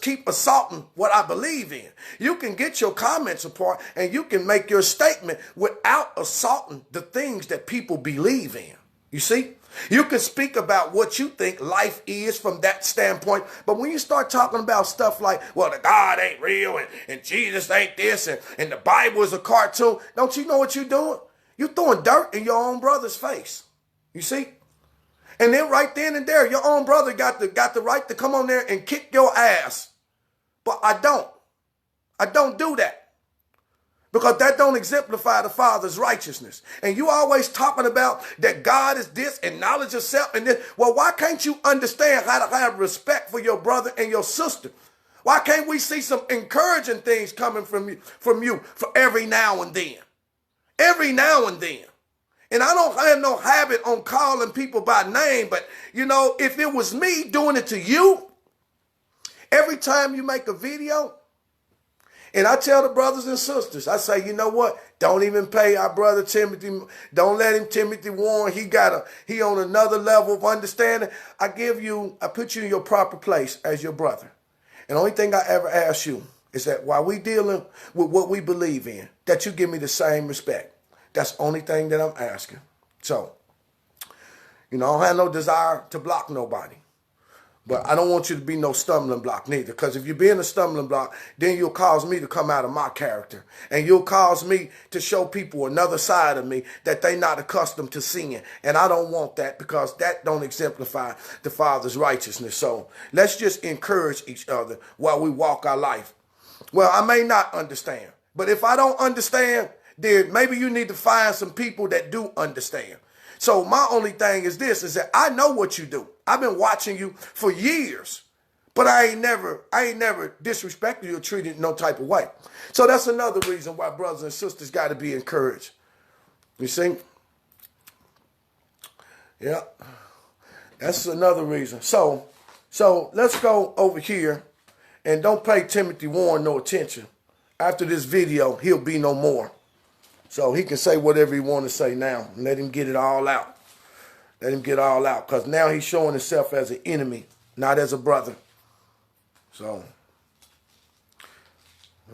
keep assaulting what I believe in, you can get your comments apart and you can make your statement without assaulting the things that people believe in. You see? You can speak about what you think life is from that standpoint, but when you start talking about stuff like, well, the God ain't real and Jesus ain't this and the Bible is a cartoon, don't you know what you're doing? You're throwing dirt in your own brother's face. You see? And then right then and there, your own brother got the right to come on there and kick your ass. But I don't. I don't do that. Because that don't exemplify the Father's righteousness. And you always talking about that God is this and knowledge of self and this. Well, why can't you understand how to have respect for your brother and your sister? Why can't we see some encouraging things coming from you for every now and then? Every now and then. And I don't have no habit on calling people by name, but, you know, if it was me doing it to you, every time you make a video, and I tell the brothers and sisters, I say, you know what? Don't even pay our brother Timothy. Don't let him Timothy Warren. He on another level of understanding. I put you in your proper place as your brother. And the only thing I ever ask you is that while we dealing with what we believe in, that you give me the same respect. That's the only thing that I'm asking. So, you know, I don't have no desire to block nobody. But I don't want you to be no stumbling block neither. Because if you're being a stumbling block, then you'll cause me to come out of my character. And you'll cause me to show people another side of me that they're not accustomed to seeing. And I don't want that, because that don't exemplify the Father's righteousness. So let's just encourage each other while we walk our life. Well, I may not understand. But if I don't understand, then maybe you need to find some people that do understand. So my only thing is this, is that I know what you do. I've been watching you for years, but I ain't never disrespected you or treated no type of way. So that's another reason why brothers and sisters got to be encouraged. You see? Yeah. That's another reason. So let's go over here, and don't pay Timothy Warren no attention. After this video, he'll be no more. So he can say whatever he want to say now. And let him get it all out. Let him get all out. Because now he's showing himself as an enemy, not as a brother. So,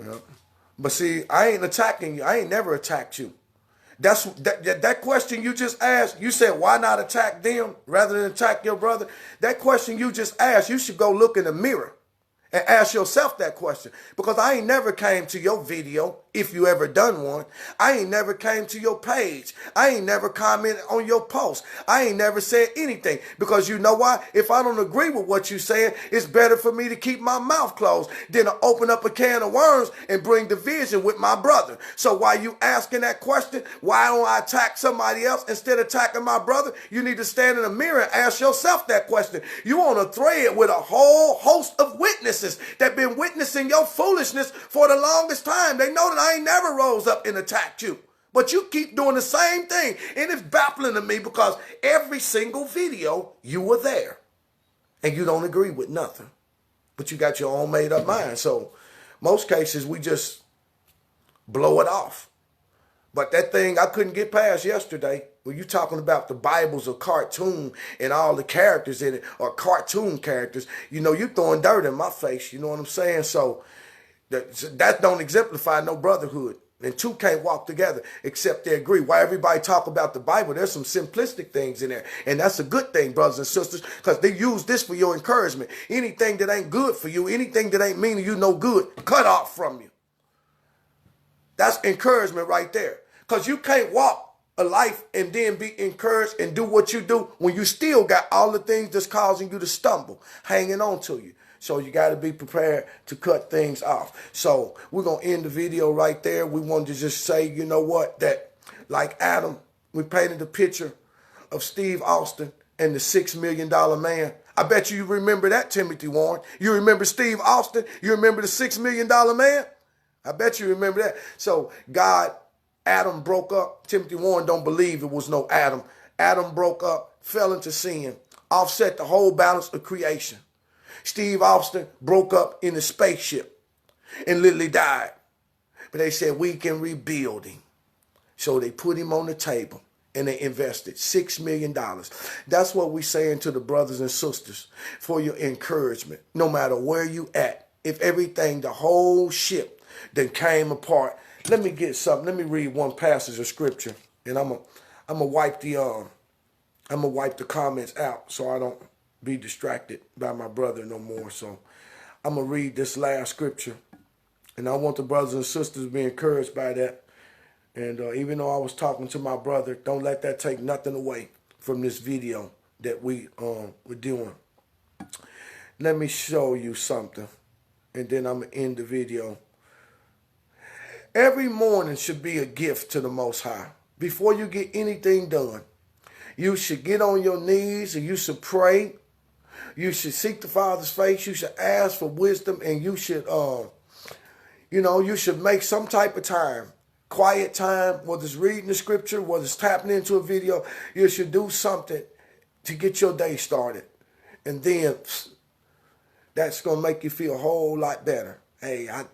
yeah. But see, I ain't attacking you. I ain't never attacked you. That question you just asked, you said, why not attack them rather than attack your brother? That question you just asked, you should go look in the mirror and ask yourself that question. Because I ain't never came to your video, if you ever done one. I ain't never came to your page. I ain't never commented on your post. I ain't never said anything. Because you know why? If I don't agree with what you're saying, it's better for me to keep my mouth closed than to open up a can of worms and bring division with my brother. So while you asking that question, why don't I attack somebody else instead of attacking my brother? You need to stand in the mirror and ask yourself that question. You on a thread with a whole host of witnesses that been witnessing your foolishness for the longest time. They know that I ain't never rose up and attacked you. But you keep doing the same thing. And it's baffling to me, because every single video, you were there. And you don't agree with nothing. But you got your own made up mind. So most cases, we just blow it off. But that thing I couldn't get past yesterday, when you talking about the Bible's a cartoon and all the characters in it are cartoon characters, you know, you throwing dirt in my face. You know what I'm saying? So that don't exemplify no brotherhood. And two can't walk together except they agree. Why everybody talk about the Bible, there's some simplistic things in there. And that's a good thing, brothers and sisters, because they use this for your encouragement. Anything that ain't good for you, anything that ain't meaning you no good, cut off from you. That's encouragement right there. Because you can't walk a life and then be encouraged and do what you do when you still got all the things that's causing you to stumble hanging on to you. So you got to be prepared to cut things off. So we're going to end the video right there. We wanted to just say, you know what, that like Adam, we painted a picture of Steve Austin and the $6 million man. I bet you remember that, Timothy Warren. You remember Steve Austin? You remember the $6 million man? I bet you remember that. So Adam broke up. Timothy Warren don't believe it was no Adam. Adam broke up, fell into sin, offset the whole balance of creation. Steve Austin broke up in a spaceship and literally died. But they said, we can rebuild him. So they put him on the table and they invested $6 million. That's what we're saying to the brothers and sisters for your encouragement. No matter where you at, if everything, the whole ship then came apart. Let me get something. Let me read one passage of scripture, and I'm gonna wipe the comments out so I don't be distracted by my brother no more. So I'm gonna read this last scripture, and I want the brothers and sisters to be encouraged by that. And even though I was talking to my brother, don't let that take nothing away from this video that we're doing. Let me show you something, and then I'm gonna end the video. Every morning should be a gift to the Most High. Before you get anything done, you should get on your knees and you should pray. You should seek the Father's face. You should ask for wisdom, and you should, you should make some type of time, quiet time, whether it's reading the scripture, whether it's tapping into a video. You should do something to get your day started, and then that's gonna make you feel a whole lot better. Hey, I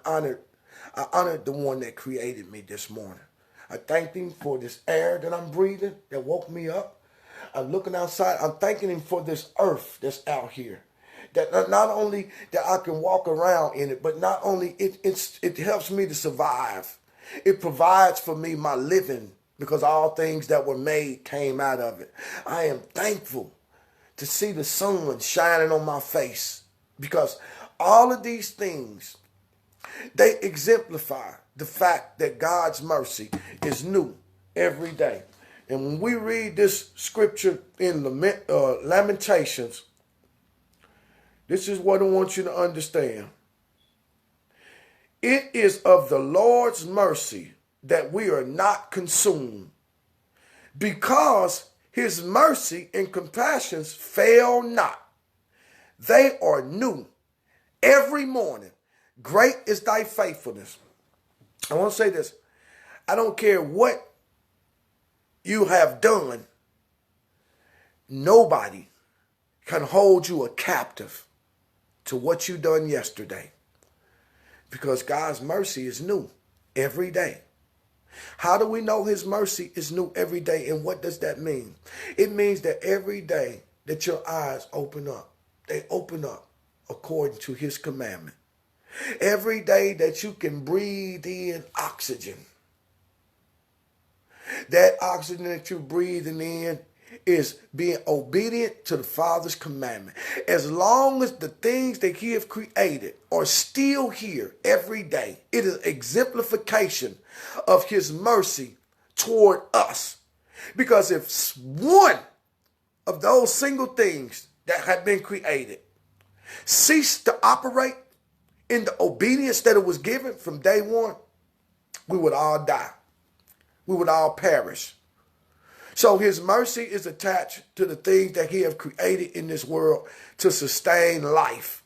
honored the one that created me this morning. I thanked him for this air that I'm breathing that woke me up. I'm looking outside. I'm thanking him for this earth that's out here. That not only that I can walk around in it, but not only it helps me to survive. It provides for me my living because all things that were made came out of it. I am thankful to see the sun shining on my face because all of these things, they exemplify the fact that God's mercy is new every day. And when we read this scripture in Lamentations, this is what I want you to understand. It is of the Lord's mercy that we are not consumed, because his mercy and compassions fail not. They are new every morning. Great is thy faithfulness. I want to say this. I don't care what you have done. Nobody can hold you a captive to what you done yesterday, because God's mercy is new every day. How do we know his mercy is new every day, and what does that mean? It means that every day that your eyes open up, they open up according to his commandment. Every day that you can breathe in oxygen, that oxygen that you're breathing in is being obedient to the Father's commandment. As long as the things that he has created are still here every day, it is exemplification of his mercy toward us. Because if one of those single things that have been created ceased to operate in the obedience that it was given from day one, we would all die. We would all perish. So his mercy is attached to the things that he has created in this world to sustain life.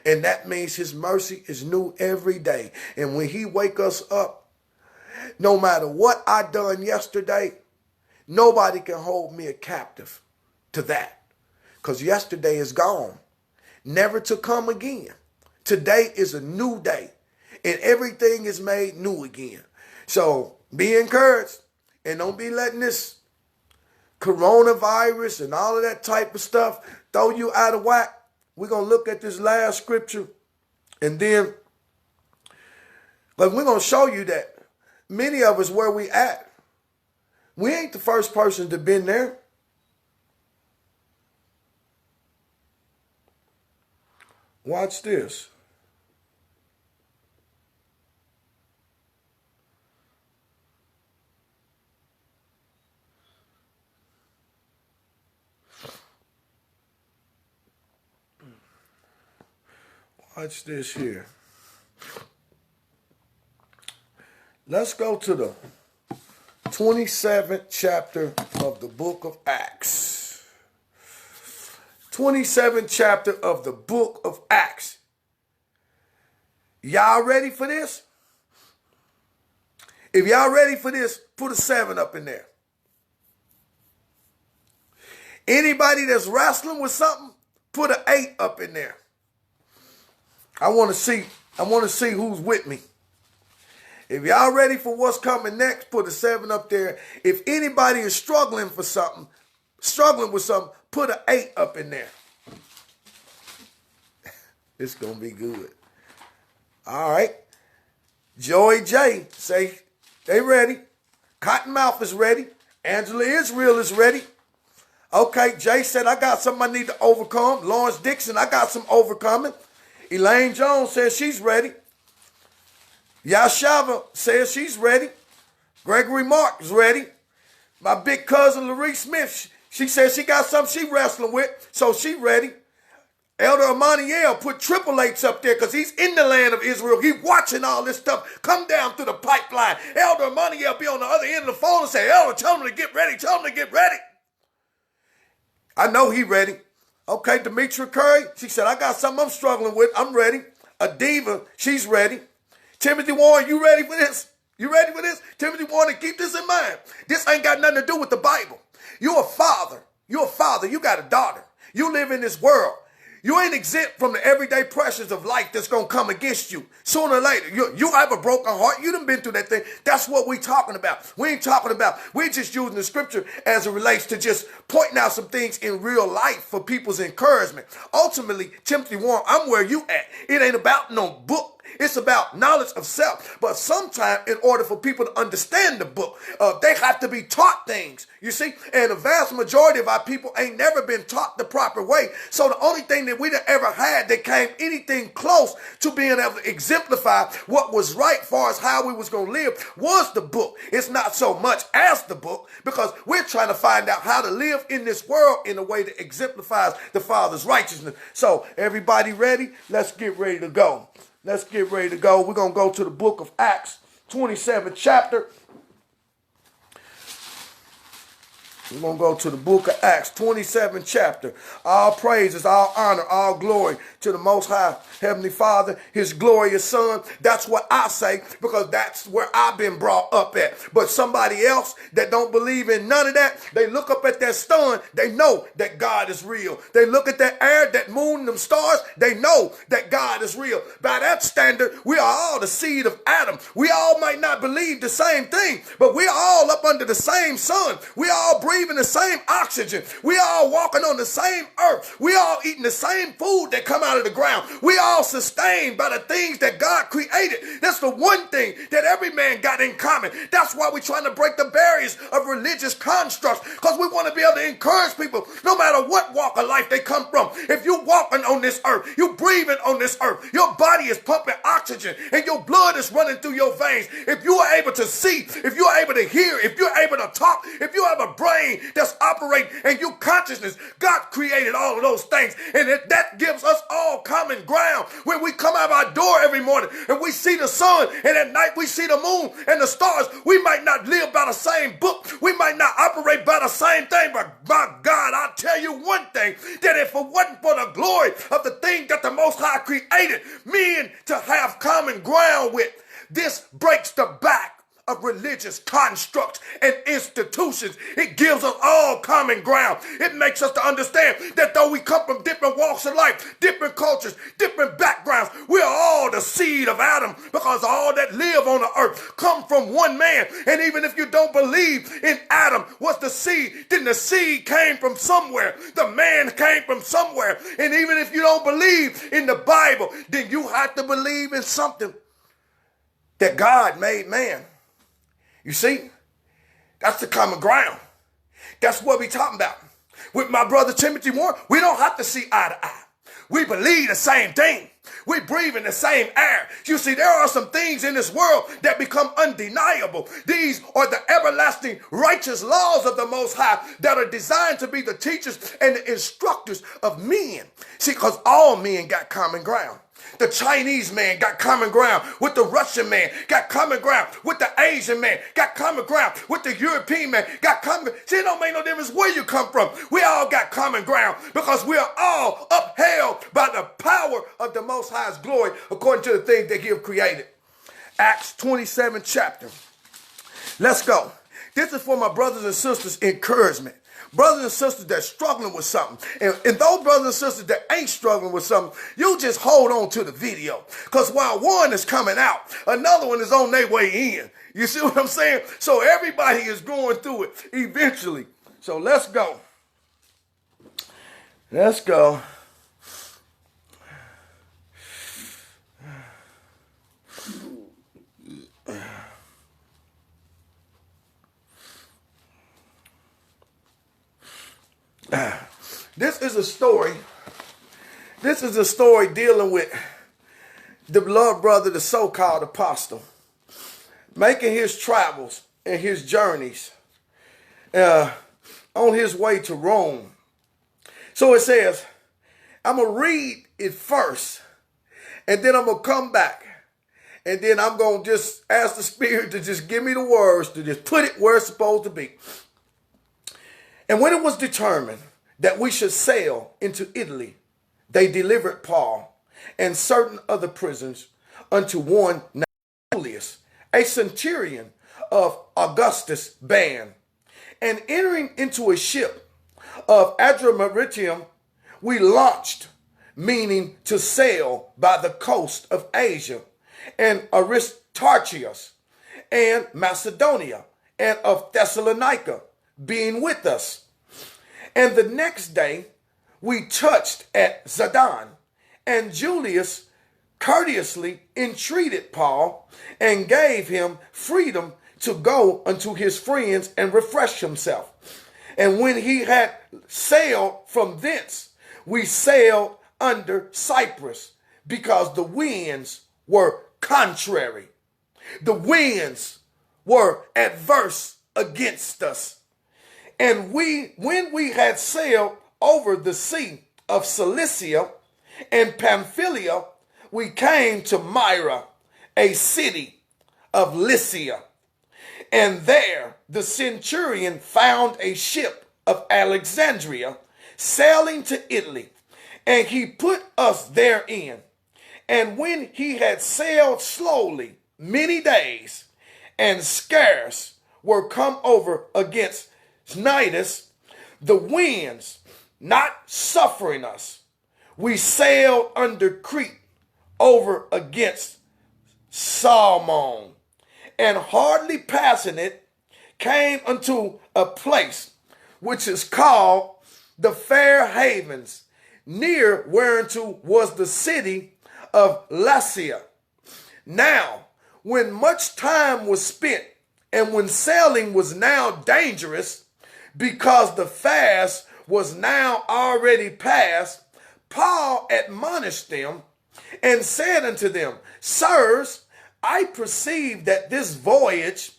And that means his mercy is new every day. And when he wake us up, no matter what I done yesterday, nobody can hold me a captive to that. Because yesterday is gone, never to come again. Today is a new day, and everything is made new again. So be encouraged, and don't be letting this coronavirus and all of that type of stuff throw you out of whack. We're going to look at this last scripture, and then we're going to show you that many of us where we at, we ain't the first person to been there. Watch this. Watch this here. Let's go to the 27th chapter of the book of Acts. 27th chapter of the book of Acts. Y'all ready for this? If y'all ready for this, put a 7 up in there. Anybody that's wrestling with something, put an 8 up in there. I want to see who's with me. If y'all ready for what's coming next, put a 7 up there. If anybody is struggling with something, put an 8 up in there. It's going to be good. All right. Joey J say they ready. Cottonmouth is ready. Angela Israel is ready. Okay, Jay said, I got something I need to overcome. Lawrence Dixon, I got some overcoming. Elaine Jones says she's ready. Yashava says she's ready. Gregory Mark is ready. My big cousin, Laree Smith, she says she got something she wrestling with, so she ready. Elder Amaniel put 888s up there because he's in the land of Israel. He's watching all this stuff come down through the pipeline. Elder Amaniel be on the other end of the phone and say, Elder, tell him to get ready. Tell him to get ready. I know he ready. Okay, Demetria Curry, she said, I got something I'm struggling with. I'm ready. Adiva, she's ready. Timothy Warren, you ready for this? You ready for this? Timothy Warren, keep this in mind. This ain't got nothing to do with the Bible. You're a father. You're a father. You got a daughter. You live in this world. You ain't exempt from the everyday pressures of life that's going to come against you. Sooner or later, you have a broken heart. You done been through that thing. That's what we talking about. We ain't talking about, we're just using the scripture as it relates to just pointing out some things in real life for people's encouragement. Ultimately, Timothy Warren, I'm where you at. It ain't about no book. It's about knowledge of self. But sometimes in order for people to understand the book, they have to be taught things, you see. And the vast majority of our people ain't never been taught the proper way. So the only thing that we'd ever had that came anything close to being able to exemplify what was right as far as how we was going to live was the book. It's not so much as the book because we're trying to find out how to live in this world in a way that exemplifies the Father's righteousness. So everybody ready? Let's get ready to go. Let's get ready to go. We're going to go to the book of Acts, 27th chapter. We're going to go to the book of Acts, 27th chapter. All praises, all honor, all glory to the Most High Heavenly Father, His glorious Son. That's what I say because that's where I've been brought up at. But somebody else that don't believe in none of that, they look up at that sun, they know that God is real. They look at that air, that moon, them stars, they know that God is real. By that standard, we are all the seed of Adam. We all might not believe the same thing, but we are all up under the same sun. We all breathing the same oxygen. We all walking on the same earth. We all eating the same food that come out of the ground. We all sustained by the things that God created. That's the one thing that every man got in common. That's why we're trying to break the barriers of religious constructs, because we want to be able to encourage people no matter what walk of life they come from. If you're walking on this earth, you're breathing on this earth, your body is pumping oxygen and your blood is running through your veins. If you are able to see, if you're able to hear, if you're able to talk, if you have a brain that's operating and you consciousness, God created all of those things, and that gives us all common ground. When we come out of our door every morning and we see the sun, and at night we see the moon and the stars, we might not live by the same book, we might not operate by the same thing, but by God, I'll tell you one thing, that if it wasn't for the glory of the thing that the Most High created men to have common ground with, this breaks the back of religious constructs and institutions. It gives us all common ground. It makes us to understand that though we come from different walks of life, different cultures, different backgrounds, we are all the seed of Adam, because all that live on the earth come from one man. And even if you don't believe in Adam was the seed, then the seed came from somewhere. The man came from somewhere. And even if you don't believe in the Bible, then you have to believe in something, that God made man. You see, that's the common ground. That's what we're talking about. With my brother Timothy Warren, we don't have to see eye to eye. We believe the same thing. We breathe in the same air. You see, there are some things in this world that become undeniable. These are the everlasting righteous laws of the Most High that are designed to be the teachers and the instructors of men. See, because all men got common ground. The Chinese man got common ground with the Russian man, got common ground with the Asian man, got common ground with the European man, got common. See, it don't make no difference where you come from. We all got common ground because we are all upheld by the power of the Most High's glory according to the things that He have created. Acts 27 chapter. Let's go. This is for my brothers and sisters' encouragement. Brothers and sisters that's struggling with something. And those brothers and sisters that ain't struggling with something, you just hold on to the video. Because while one is coming out, another one is on their way in. You see what I'm saying? So everybody is going through it eventually. So let's go. Let's go. This is a story. This is a story dealing with the beloved brother, the so-called apostle, making his travels and his journeys on his way to Rome. So it says, I'm going to read it first, and then I'm going to come back, and then I'm going to just ask the Spirit to just give me the words, to just put it where it's supposed to be. And when it was determined that we should sail into Italy, they delivered Paul and certain other prisoners unto one named Julius, a centurion of Augustus' band. And entering into a ship of Adramyttium, we launched, meaning to sail by the coast of Asia, and Aristarchus, and Macedonia, and of Thessalonica, being with us. And the next day we touched at Zidon, and Julius courteously entreated Paul and gave him freedom to go unto his friends and refresh himself. And when he had sailed from thence, we sailed under Cyprus, because the winds were contrary. The winds were adverse against us. And when we had sailed over the sea of Cilicia and Pamphylia, we came to Myra, a city of Lycia. And there the centurion found a ship of Alexandria sailing to Italy, and he put us therein. And when he had sailed slowly many days, and scarce were come over against Cnidus, the winds not suffering us, we sailed under Crete over against Salmon, and hardly passing it, came unto a place which is called the Fair Havens, near whereunto was the city of Lasea. Now, when much time was spent, and when sailing was now dangerous, because the fast was now already past, Paul admonished them and said unto them, Sirs, I perceive that this voyage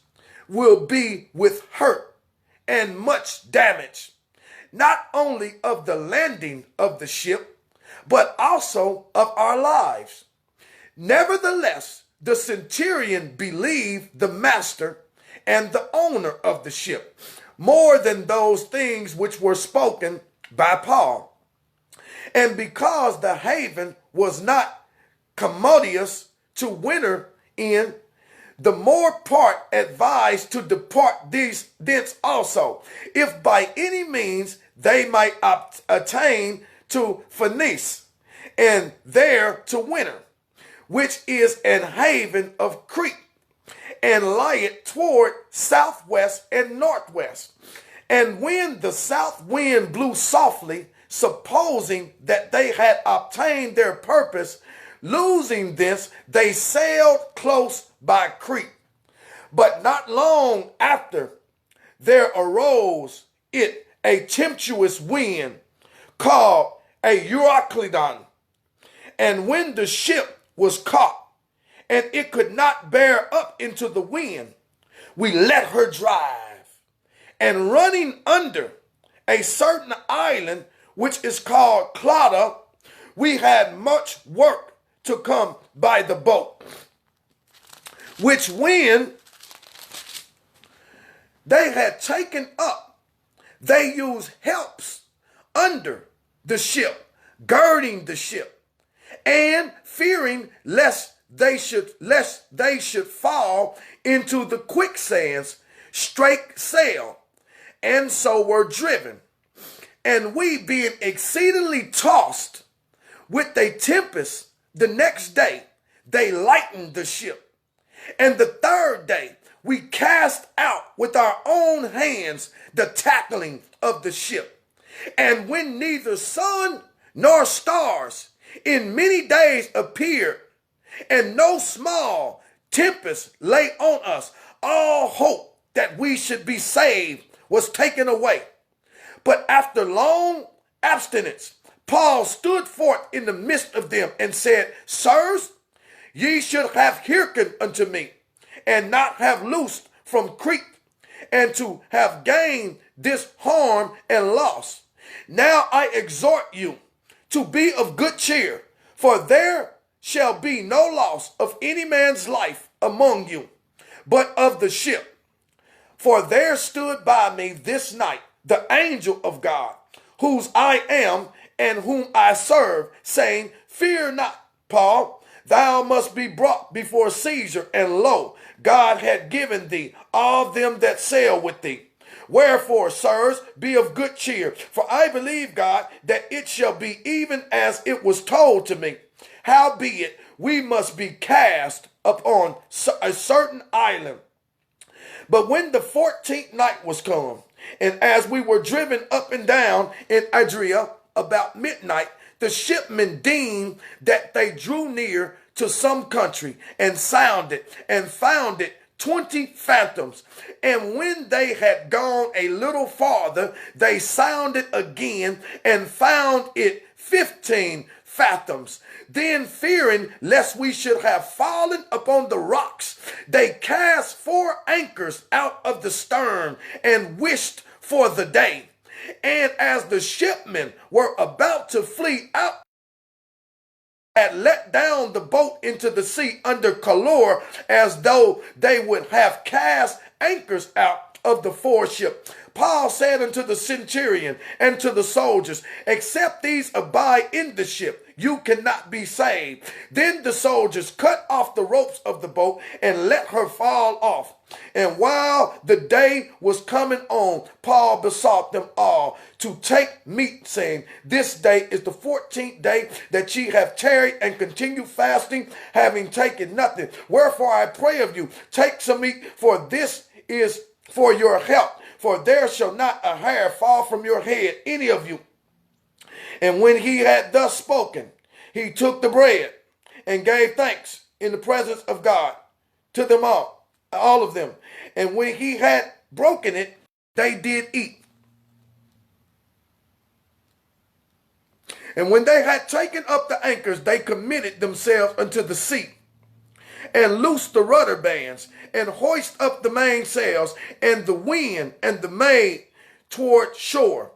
will be with hurt and much damage, not only of the landing of the ship, but also of our lives. Nevertheless, the centurion believed the master and the owner of the ship, more than those things which were spoken by Paul. And because the haven was not commodious to winter in, the more part advised to depart thence also, if by any means they might attain to Phoenice, and there to winter, which is an haven of Crete, and lieth toward southwest and northwest. And when the south wind blew softly, supposing that they had obtained their purpose, losing this, they sailed close by Crete. But not long after, there arose it a tempestuous wind called a Euroclydon. And when the ship was caught, and it could not bear up into the wind, we let her drive. And running under a certain island, which is called Clauda, we had much work to come by the boat, which when they had taken up, they used helps under the ship, girding the ship, and fearing lest they should fall into the quicksands, straight sail, and so were driven. And we, being exceedingly tossed with a tempest, the next day they lightened the ship. And the third day we cast out with our own hands the tackling of the ship. And when neither sun nor stars in many days appeared, and no small tempest lay on us, all hope that we should be saved was taken away. But after long abstinence, Paul stood forth in the midst of them and said, Sirs, ye should have hearkened unto me, and not have loosed from Crete, and to have gained this harm and loss. Now I exhort you to be of good cheer, for there shall be no loss of any man's life among you, but of the ship. For there stood by me this night the angel of God, whose I am and whom I serve, saying, Fear not, Paul, thou must be brought before Caesar, and lo, God had given thee all them that sail with thee. Wherefore, sirs, be of good cheer, for I believe God that it shall be even as it was told to me. Howbeit, we must be cast upon a certain island. But when the 14th night was come, and as we were driven up and down in Adria about midnight, the shipmen deemed that they drew near to some country, and sounded, and found it 20 fathoms. And when they had gone a little farther, they sounded again, and found it 15 fathoms. Then, fearing lest we should have fallen upon the rocks, they cast 4 anchors out of the stern, and wished for the day. And as the shipmen were about to flee out, had let down the boat into the sea under color, as though they would have cast anchors out of the foreship. Paul said unto the centurion and to the soldiers, Except these abide in the ship, you cannot be saved. Then the soldiers cut off the ropes of the boat and let her fall off. And while the day was coming on, Paul besought them all to take meat, saying, This day is the 14th day that ye have tarried and continued fasting, having taken nothing. Wherefore I pray of you, take some meat, for this is for your health. For there shall not a hair fall from your head, any of you. And when he had thus spoken, he took the bread and gave thanks in the presence of God to them all of them. And when he had broken it, they did eat. And when they had taken up the anchors, they committed themselves unto the sea, and loosed the rudder bands, and hoist up the mainsails, and the wind and the made toward shore.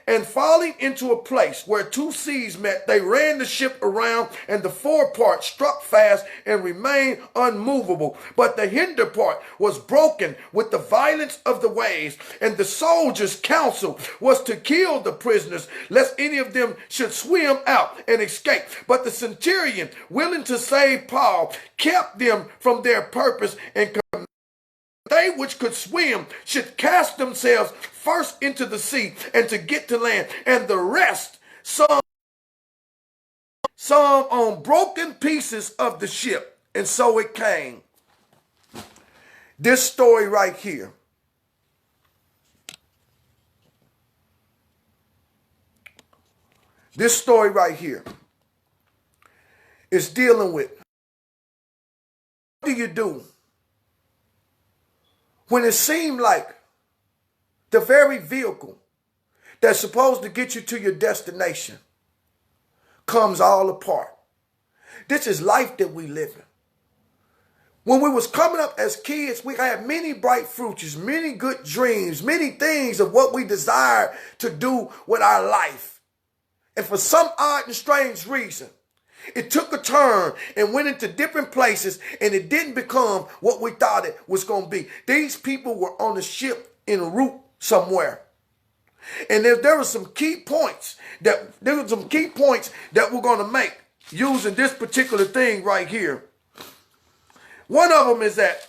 And falling into a place where 2 seas met, they ran the ship around, and the forepart struck fast and remained unmovable. But the hinder part was broken with the violence of the waves. And the soldiers' counsel was to kill the prisoners, lest any of them should swim out and escape. But the centurion, willing to save Paul, kept them from their purpose, and they which could swim should cast themselves first into the sea, and to get to land, and the rest some on broken pieces of the ship. And so it came. This story right here, is dealing with, what do you do when it seemed like the very vehicle that's supposed to get you to your destination comes all apart? This is life that we live in. When we was coming up as kids, we had many bright futures, many good dreams, many things of what we desired to do with our life. And for some odd and strange reason, it took a turn and went into different places, and it didn't become what we thought it was going to be. These people were on a ship en route somewhere. And there were some key points that we're going to make using this particular thing right here. One of them is that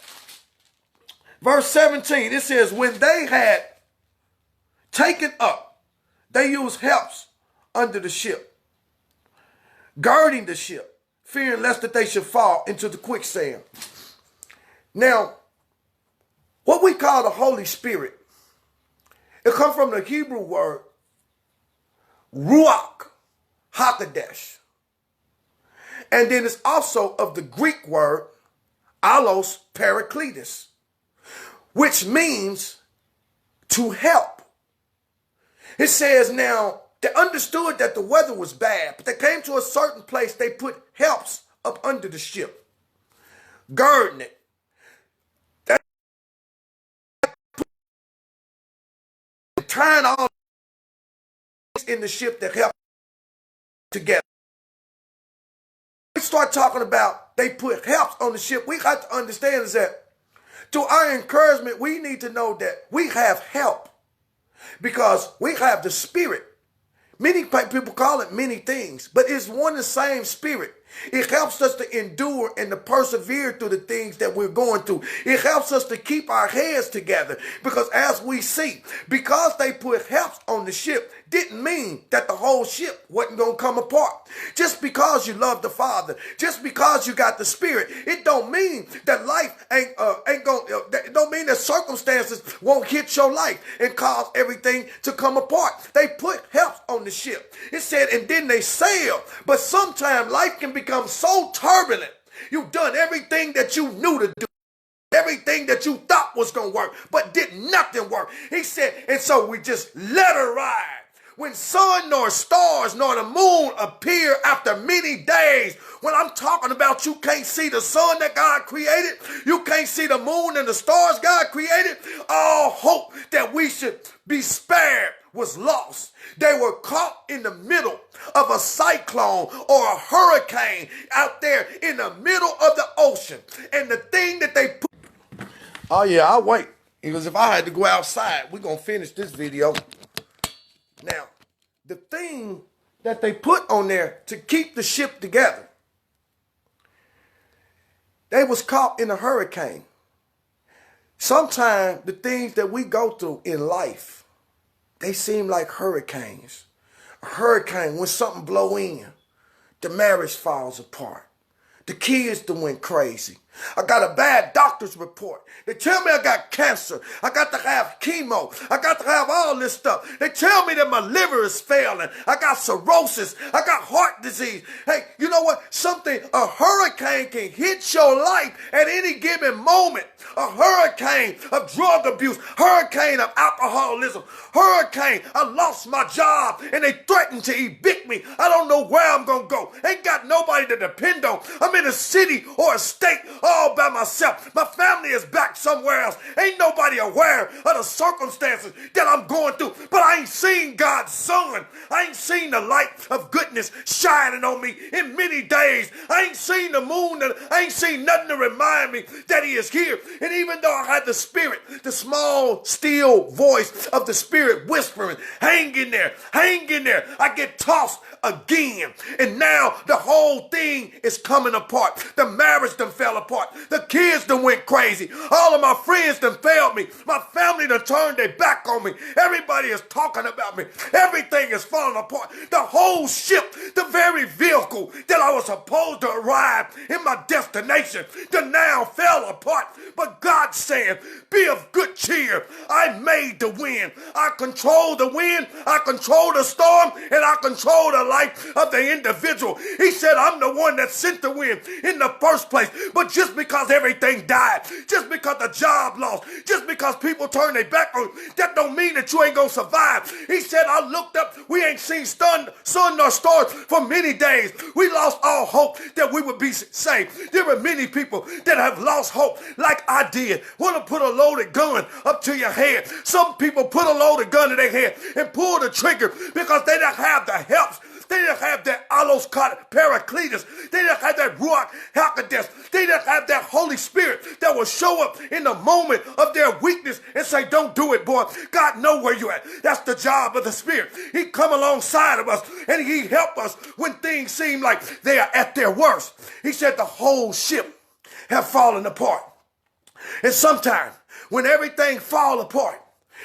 verse 17, it says, when they had taken up, they used helps under the ship, guarding the ship, fearing lest that they should fall into the quicksand. Now, what we call the Holy Spirit, it comes from the Hebrew word ruach hakodesh. And then it's also of the Greek word allos parakletos, which means to help. It says now, they understood that the weather was bad, but they came to a certain place, they put helps up under the ship, guarding it. Tying all in the ship that help together. We start talking about they put helps on the ship. We got to understand is that to our encouragement, we need to know that we have help because we have the Spirit. Many people call it many things, but it's one and the same Spirit. It helps us to endure and to persevere through the things that we're going through. It helps us to keep our heads together because as we see, because they put helps on the ship didn't mean that the whole ship wasn't going to come apart. Just because you love the Father, just because you got the Spirit, it don't mean that life ain't going. It don't mean that circumstances won't hit your life and cause everything to come apart. They put helps on the ship. It said, and then they sailed. But sometimes life can become so turbulent. You've done everything that you knew to do. Everything that you thought was going to work, but did nothing work. He said, and so we just let her ride. When sun nor stars nor the moon appear after many days, when I'm talking about you can't see the sun that God created, you can't see the moon and the stars God created, all hope that we should be spared was lost. They were caught in the middle of a cyclone or a hurricane out there in the middle of the ocean. And the thing that they put... Oh yeah, I'll wait. Because if I had to go outside, we're going to finish this video. Now, the thing that they put on there to keep the ship together, they was caught in a hurricane. Sometimes the things that we go through in life, they seem like hurricanes. A hurricane, when something blow in, the marriage falls apart. The kids done went crazy. I got a bad doctor's report. They tell me I got cancer. I got to have chemo. I got to have all this stuff. They tell me that my liver is failing. I got cirrhosis. I got heart disease. Hey, you know what? A hurricane can hit your life at any given moment. A hurricane of drug abuse. Hurricane of alcoholism. Hurricane, I lost my job and they threatened to evict me. I don't know where I'm going to go. Ain't got nobody to depend on. I'm in a city or a state all by myself. My family is back somewhere else. Ain't nobody aware of the circumstances that I'm going through. But I ain't seen God's Son. I ain't seen the light of goodness shining on me in many days. I ain't seen the moon. I ain't seen nothing to remind me that he is here. And even though I had the Spirit, the small, still voice of the Spirit whispering, hang in there, hang in there. I get tossed again. And now the whole thing is coming apart. The marriage done fell apart. The kids done went crazy. All of my friends done failed me. My family done turned their back on me. Everybody is talking about me. Everything is falling apart. The whole ship, the very vehicle that I was supposed to arrive in my destination, done now fell apart. But God said, be of good cheer. I made the wind. I control the wind. I control the storm. And I control the life of the individual. He said, I'm the one that sent the wind in the first place. But just because everything died, just because the job lost, just because people turned their back on you, that don't mean that you ain't gonna survive. He said, I looked up, we ain't seen sun nor stars for many days. We lost all hope that we would be saved. There are many people that have lost hope like I did. Want to put a loaded gun up to your head. Some people put a loaded gun to their head and pull the trigger because they don't have the help They didn't have that allos paracletus. They didn't have that ruach hakodesh. They didn't have that Holy Spirit that will show up in the moment of their weakness and say, don't do it, boy. God know where you're at. That's the job of the Spirit. He come alongside of us and he help us when things seem like they are at their worst. He said the whole ship have fallen apart. And sometimes when everything fall apart,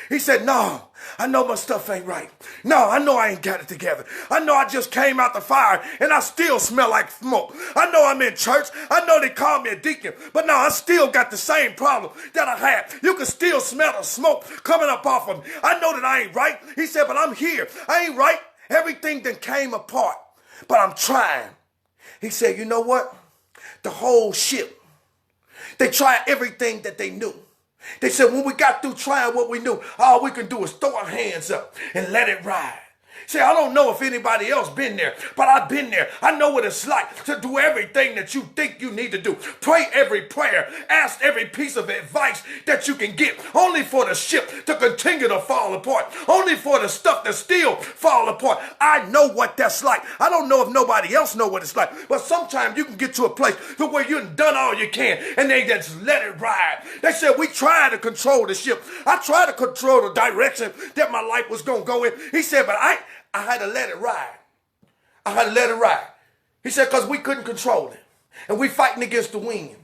he said, no, I know my stuff ain't right. No, I know I ain't got it together. I know I just came out the fire and I still smell like smoke. I know I'm in church. I know they call me a deacon, but no, I still got the same problem that I had. You can still smell the smoke coming up off of me. I know that I ain't right. He said, but I'm here. I ain't right. Everything that came apart, but I'm trying. He said, you know what? The whole ship, they tried everything that they knew. They said, when we got through trying what we knew, all we can do is throw our hands up and let it ride. See, I don't know if anybody else been there, but I've been there. I know what it's like to do everything that you think you need to do. Pray every prayer. Ask every piece of advice that you can get, only for the ship to continue to fall apart, only for the stuff to still fall apart. I know what that's like. I don't know if nobody else know what it's like, but sometimes you can get to a place to where you've done all you can, and they just let it ride. They said, we tried to control the ship. I tried to control the direction that my life was going to go in. He said, but I had to let it ride. I had to let it ride. He said, because we couldn't control it. And we fighting against the wind.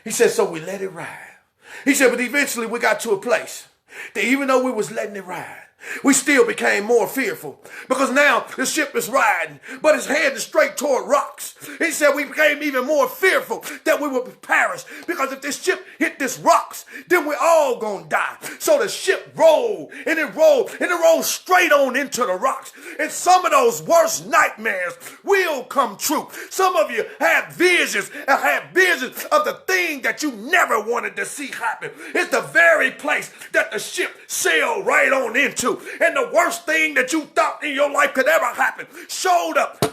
He said, so we let it ride. He said, but eventually we got to a place that even though we was letting it ride, we still became more fearful because now the ship is riding, but it's heading straight toward rocks. He said we became even more fearful that we would perish because if this ship hit this rocks, then we're all going to die. So the ship rolled and it rolled and it rolled straight on into the rocks. And some of those worst nightmares will come true. Some of you have visions of the thing that you never wanted to see happen. It's the very place that the ship sailed right on into. And the worst thing that you thought in your life could ever happen showed up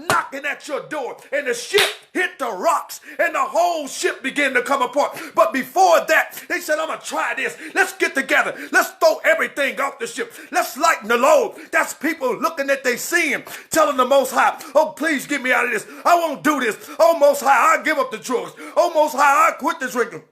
knocking at your door, and the ship hit the rocks and the whole ship began to come apart. But before that, they said, I'm going to try this. Let's get together. Let's throw everything off the ship. Let's lighten the load. That's people looking at they sin, telling the Most High, oh, please get me out of this. I won't do this. Oh, Most High, I give up the drugs. Oh, Most High, I quit the drinking.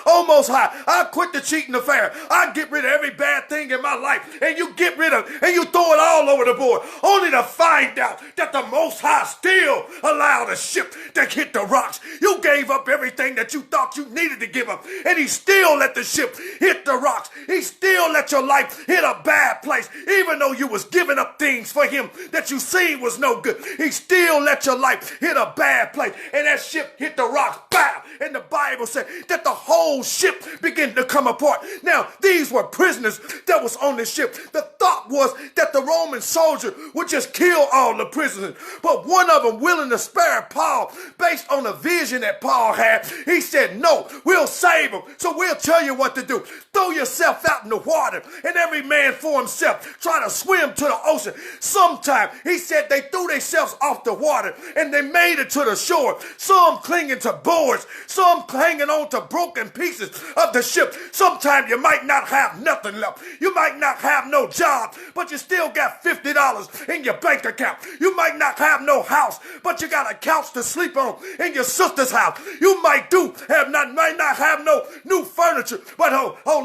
Oh, Most High, I quit the cheating affair. I get rid of every bad thing in my life. And you get rid of, and you throw it all over the board, only to find out that the Most High still allowed the ship to hit the rocks. You gave up everything that you thought you needed to give up, and he still let the ship hit the rocks. He still let your life hit a bad place, even though you was giving up things for him that you seen was no good. He still let your life hit a bad place, and that ship hit the rocks, bow. And the Bible said that the whole ship began to come apart. Now, these were prisoners that was on the ship. The thought was that the Roman soldier would just kill all the prisoners. But one of them, willing to spare Paul, based on a vision that Paul had, he said, no, we'll save him. So we'll tell you what to do. Throw yourself out in the water, and every man for himself try to swim to the ocean. Sometime, he said, they threw themselves off the water, and they made it to the shore. Some clinging to boards, some hanging on to broken pieces of the ship. Sometimes you might not have nothing left. You might not have no job, but you still got $50 in your bank account. You might not have no house, but you got a couch to sleep on in your sister's house. You might not have no new furniture, but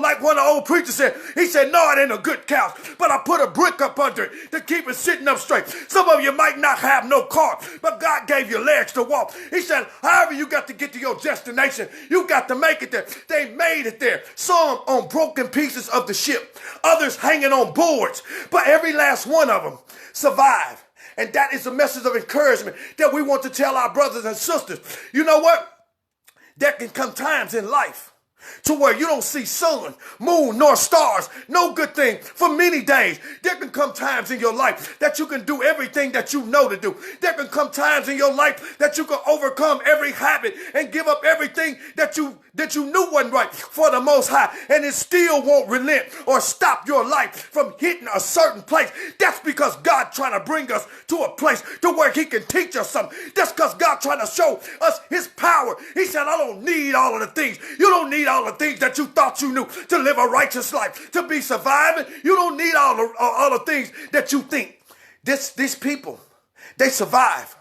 like one of the old preachers said, he said, no, it ain't a good couch, but I put a brick up under it to keep it sitting up straight. Some of you might not have no car, but God gave you legs to walk. He said, however you got to get to your destination, you got to make it there. They made it there. Some on broken pieces of the ship, others hanging on boards, but every last one of them survived. And that is a message of encouragement that we want to tell our brothers and sisters. You know what? There can come times in life to where you don't see sun, moon, nor stars, no good thing for many days. There can come times in your life that you can do everything that you know to do. There can come times in your life that you can overcome every habit and give up everything that you knew wasn't right for the Most High, and it still won't relent or stop your life from hitting a certain place. That's because God trying to bring us to a place to where he can teach us something. That's because God trying to show us his power. He said, I don't need all of the things. You don't need all the things that you thought you knew to live a righteous life, to be surviving. You don't need all the things that you think These people, they survive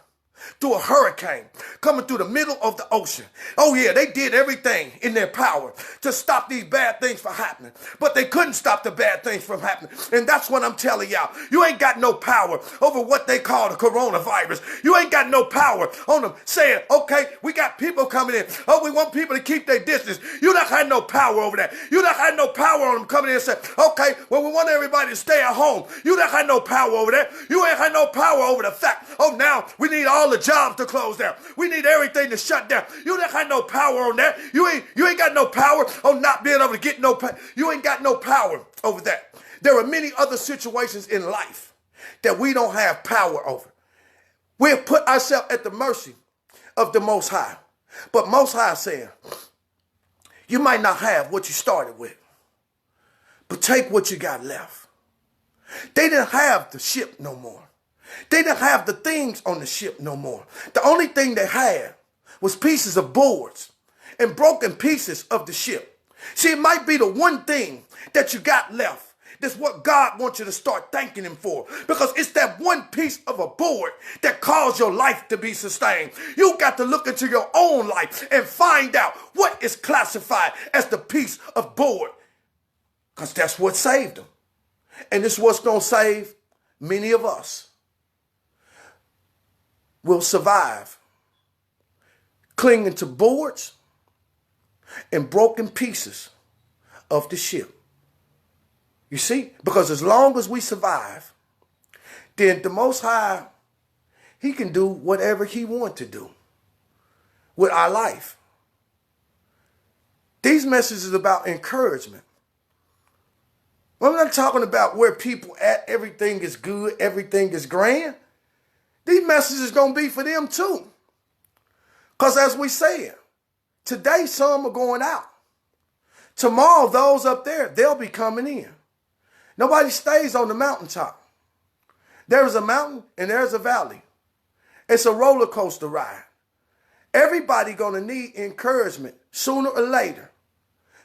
through a hurricane coming through the middle of the ocean. Oh yeah, they did everything in their power to stop these bad things from happening, but they couldn't stop the bad things from happening. And that's what I'm telling y'all. You ain't got no power over what they call the coronavirus. You ain't got no power on them saying, okay, we got people coming in. Oh, we want people to keep their distance. You don't have no power over that. You don't have no power on them coming in and saying, okay, well, we want everybody to stay at home. You don't have no power over that. You ain't had no power over the fact, oh, now we need all the jobs to close down. We need everything to shut down. You don't have no power on that. You ain't got no power on not being able to get no power. You ain't got no power over that. There are many other situations in life that we don't have power over. We have put ourselves at the mercy of the Most High. But Most High is saying, you might not have what you started with, but take what you got left. They didn't have the ship no more. They didn't have the things on the ship no more. The only thing they had was pieces of boards and broken pieces of the ship. See, it might be the one thing that you got left. That's what God wants you to start thanking him for, because it's that one piece of a board that caused your life to be sustained. You got to look into your own life and find out what is classified as the piece of board, because that's what saved them. And this is what's going to save many of us. Will survive clinging to boards and broken pieces of the ship. You see, because as long as we survive, then the Most High, he can do whatever he wants to do with our life. These messages are about encouragement. I'm not talking about where people at, everything is good, everything is grand. These messages going to be for them too. Because as we said, today some are going out. Tomorrow those up there, they'll be coming in. Nobody stays on the mountaintop. There is a mountain and there's a valley. It's a roller coaster ride. Everybody going to need encouragement sooner or later.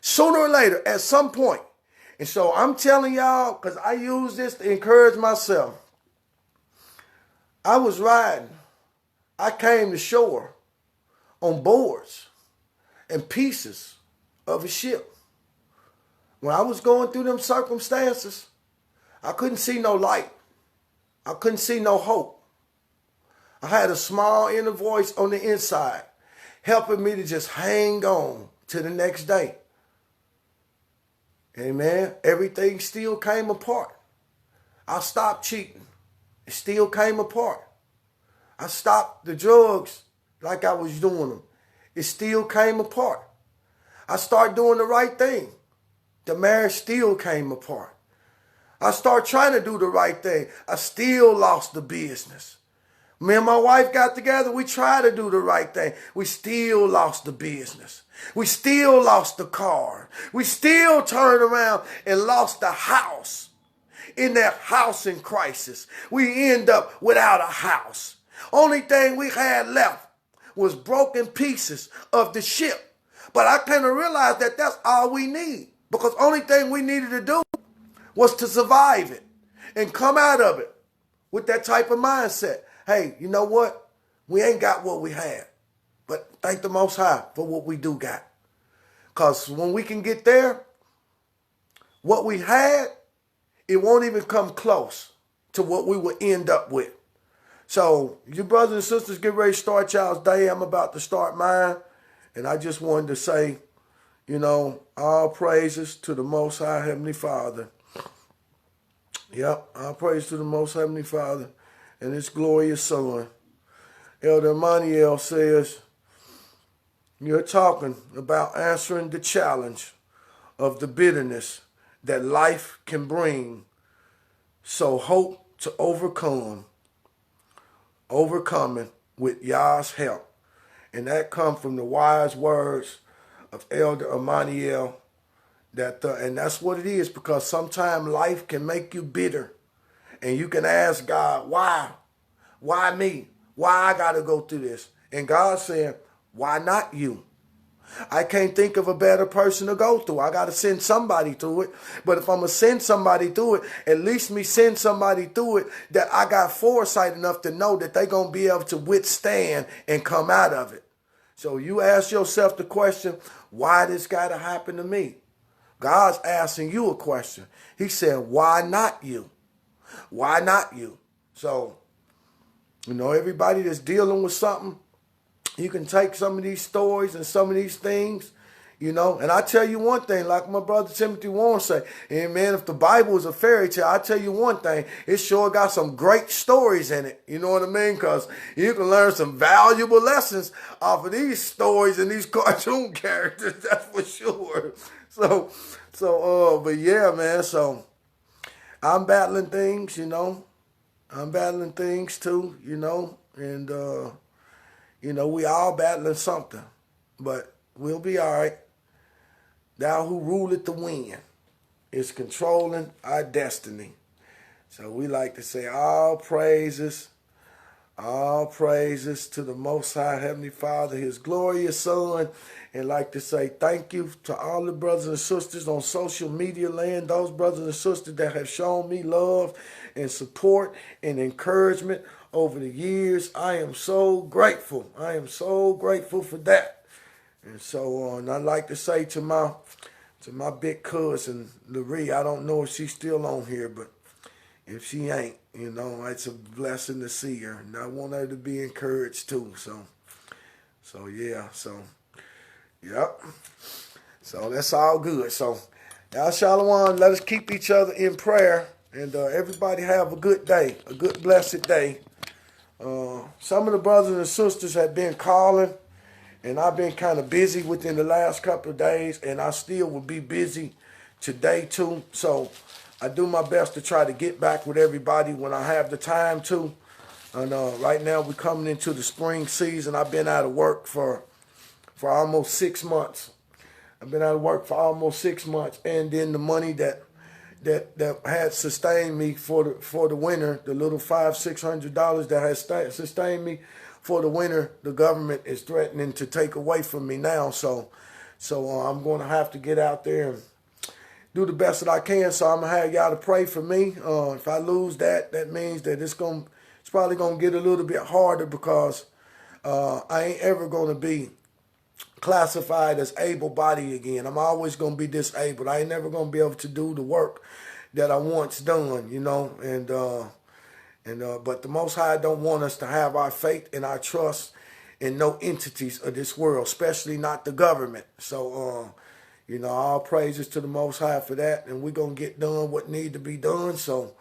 Sooner or later at some point. And so I'm telling y'all, because I use this to encourage myself. I was riding. I came to shore on boards and pieces of a ship. When I was going through them circumstances, I couldn't see no light. I couldn't see no hope. I had a small inner voice on the inside helping me to just hang on to the next day. Amen. Everything still came apart. I stopped cheating. It still came apart. I stopped the drugs like I was doing them. It still came apart. I started doing the right thing. The marriage still came apart. I started trying to do the right thing. I still lost the business. Me and my wife got together. We tried to do the right thing. We still lost the business. We still lost the car. We still turned around and lost the house. In that house in crisis, we end up without a house. Only thing we had left was broken pieces of the ship. But I kind of realized that that's all we need, because only thing we needed to do was to survive it and come out of it with that type of mindset. Hey, you know what? We ain't got what we had, but thank the Most High for what we do got. Because when we can get there, what we had, it won't even come close to what we will end up with. So, you brothers and sisters, get ready to start y'all's day. I'm about to start mine. And I just wanted to say, you know, all praises to the Most High Heavenly Father. Yep, all praise to the Most Heavenly Father and His glorious Son. Elder Emmanuel says, you're talking about answering the challenge of the bitterness that life can bring. So hope to overcoming with Yah's help. And that comes from the wise words of Elder Emmanuel. And that's what it is, because sometimes life can make you bitter. And you can ask God, why? Why me? Why I got to go through this? And God saying, why not you? I can't think of a better person to go through. I got to send somebody through it. But if I'm going to send somebody through it, at least me send somebody through it that I got foresight enough to know that they're going to be able to withstand and come out of it. So you ask yourself the question, why this got to happen to me? God's asking you a question. He said, why not you? Why not you? So, everybody that's dealing with something, you can take some of these stories and some of these things, and I tell you one thing, like my brother Timothy Warren say, and man, if the Bible is a fairy tale, I tell you one thing, it sure got some great stories in it. You know what I mean? Because you can learn some valuable lessons off of these stories and these cartoon characters, that's for sure. But yeah, man, so I'm battling things, I'm battling things too, and, we all battling something, but we'll be all right. Thou who ruleth the wind is controlling our destiny. So we like to say all praises to the Most High Heavenly Father, His glorious Son, and like to say thank you to all the brothers and sisters on social media land, those brothers and sisters that have shown me love and support and encouragement over the years. I am so grateful. I am so grateful for that. And so I'd like to say to my big cousin, Laree, I don't know if she's still on here, but if she ain't, it's a blessing to see her. And I want her to be encouraged too. So yeah, yep. So that's all good. So, y'all shalom, let us keep each other in prayer. And everybody have a good day, a good blessed day. Some of the brothers and sisters have been calling, and I've been kind of busy within the last couple of days, and I still will be busy today too. So I do my best to try to get back with everybody when I have the time to. And right now we're coming into the spring season. I've been out of work for almost 6 months. I've been out of work for almost 6 months, and then the money that had sustained me for the winter, the little $500-600 that has sustained me for the winter, the government is threatening to take away from me now. So I'm going to have to get out there and do the best that I can. So I'm gonna have y'all to pray for me. If I lose that means that it's probably gonna get a little bit harder, because I ain't ever gonna be classified as able-bodied again. I'm always going to be disabled. I ain't never going to be able to do the work that I once done, but the Most High don't want us to have our faith and our trust in no entities of this world, especially not the government. So, all praises to the Most High for that, and we're going to get done what need to be done. So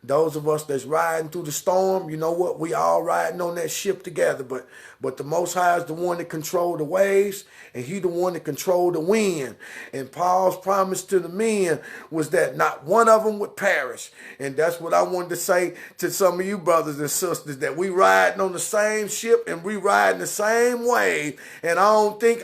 those of us that's riding through the storm, you know what? We all riding on that ship together. But the Most High is the one that control the waves, and He the one that control the wind. And Paul's promise to the men was that not one of them would perish. And that's what I wanted to say to some of you brothers and sisters, that we riding on the same ship and we riding the same wave. And I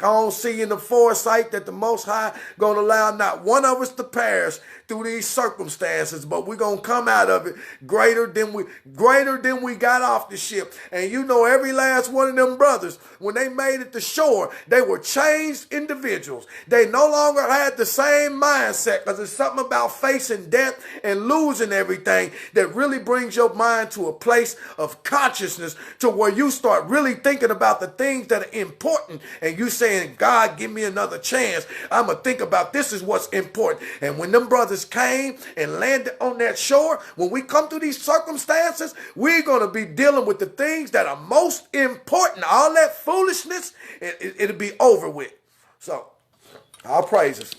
don't see in the foresight that the Most High gonna allow not one of us to perish through these circumstances, but we're gonna come out of it greater than we got off the ship. And every last one of them brothers, when they made it to shore, they were changed individuals. They no longer had the same mindset, because there's something about facing death and losing everything that really brings your mind to a place of consciousness, to where you start really thinking about the things that are important, and you saying, God, give me another chance. I'm gonna think about this is what's important. And when them brothers came and landed on that shore, when we come through these circumstances, we're going to be dealing with the things that are most important. All that foolishness, it'll be over with. So, all praises.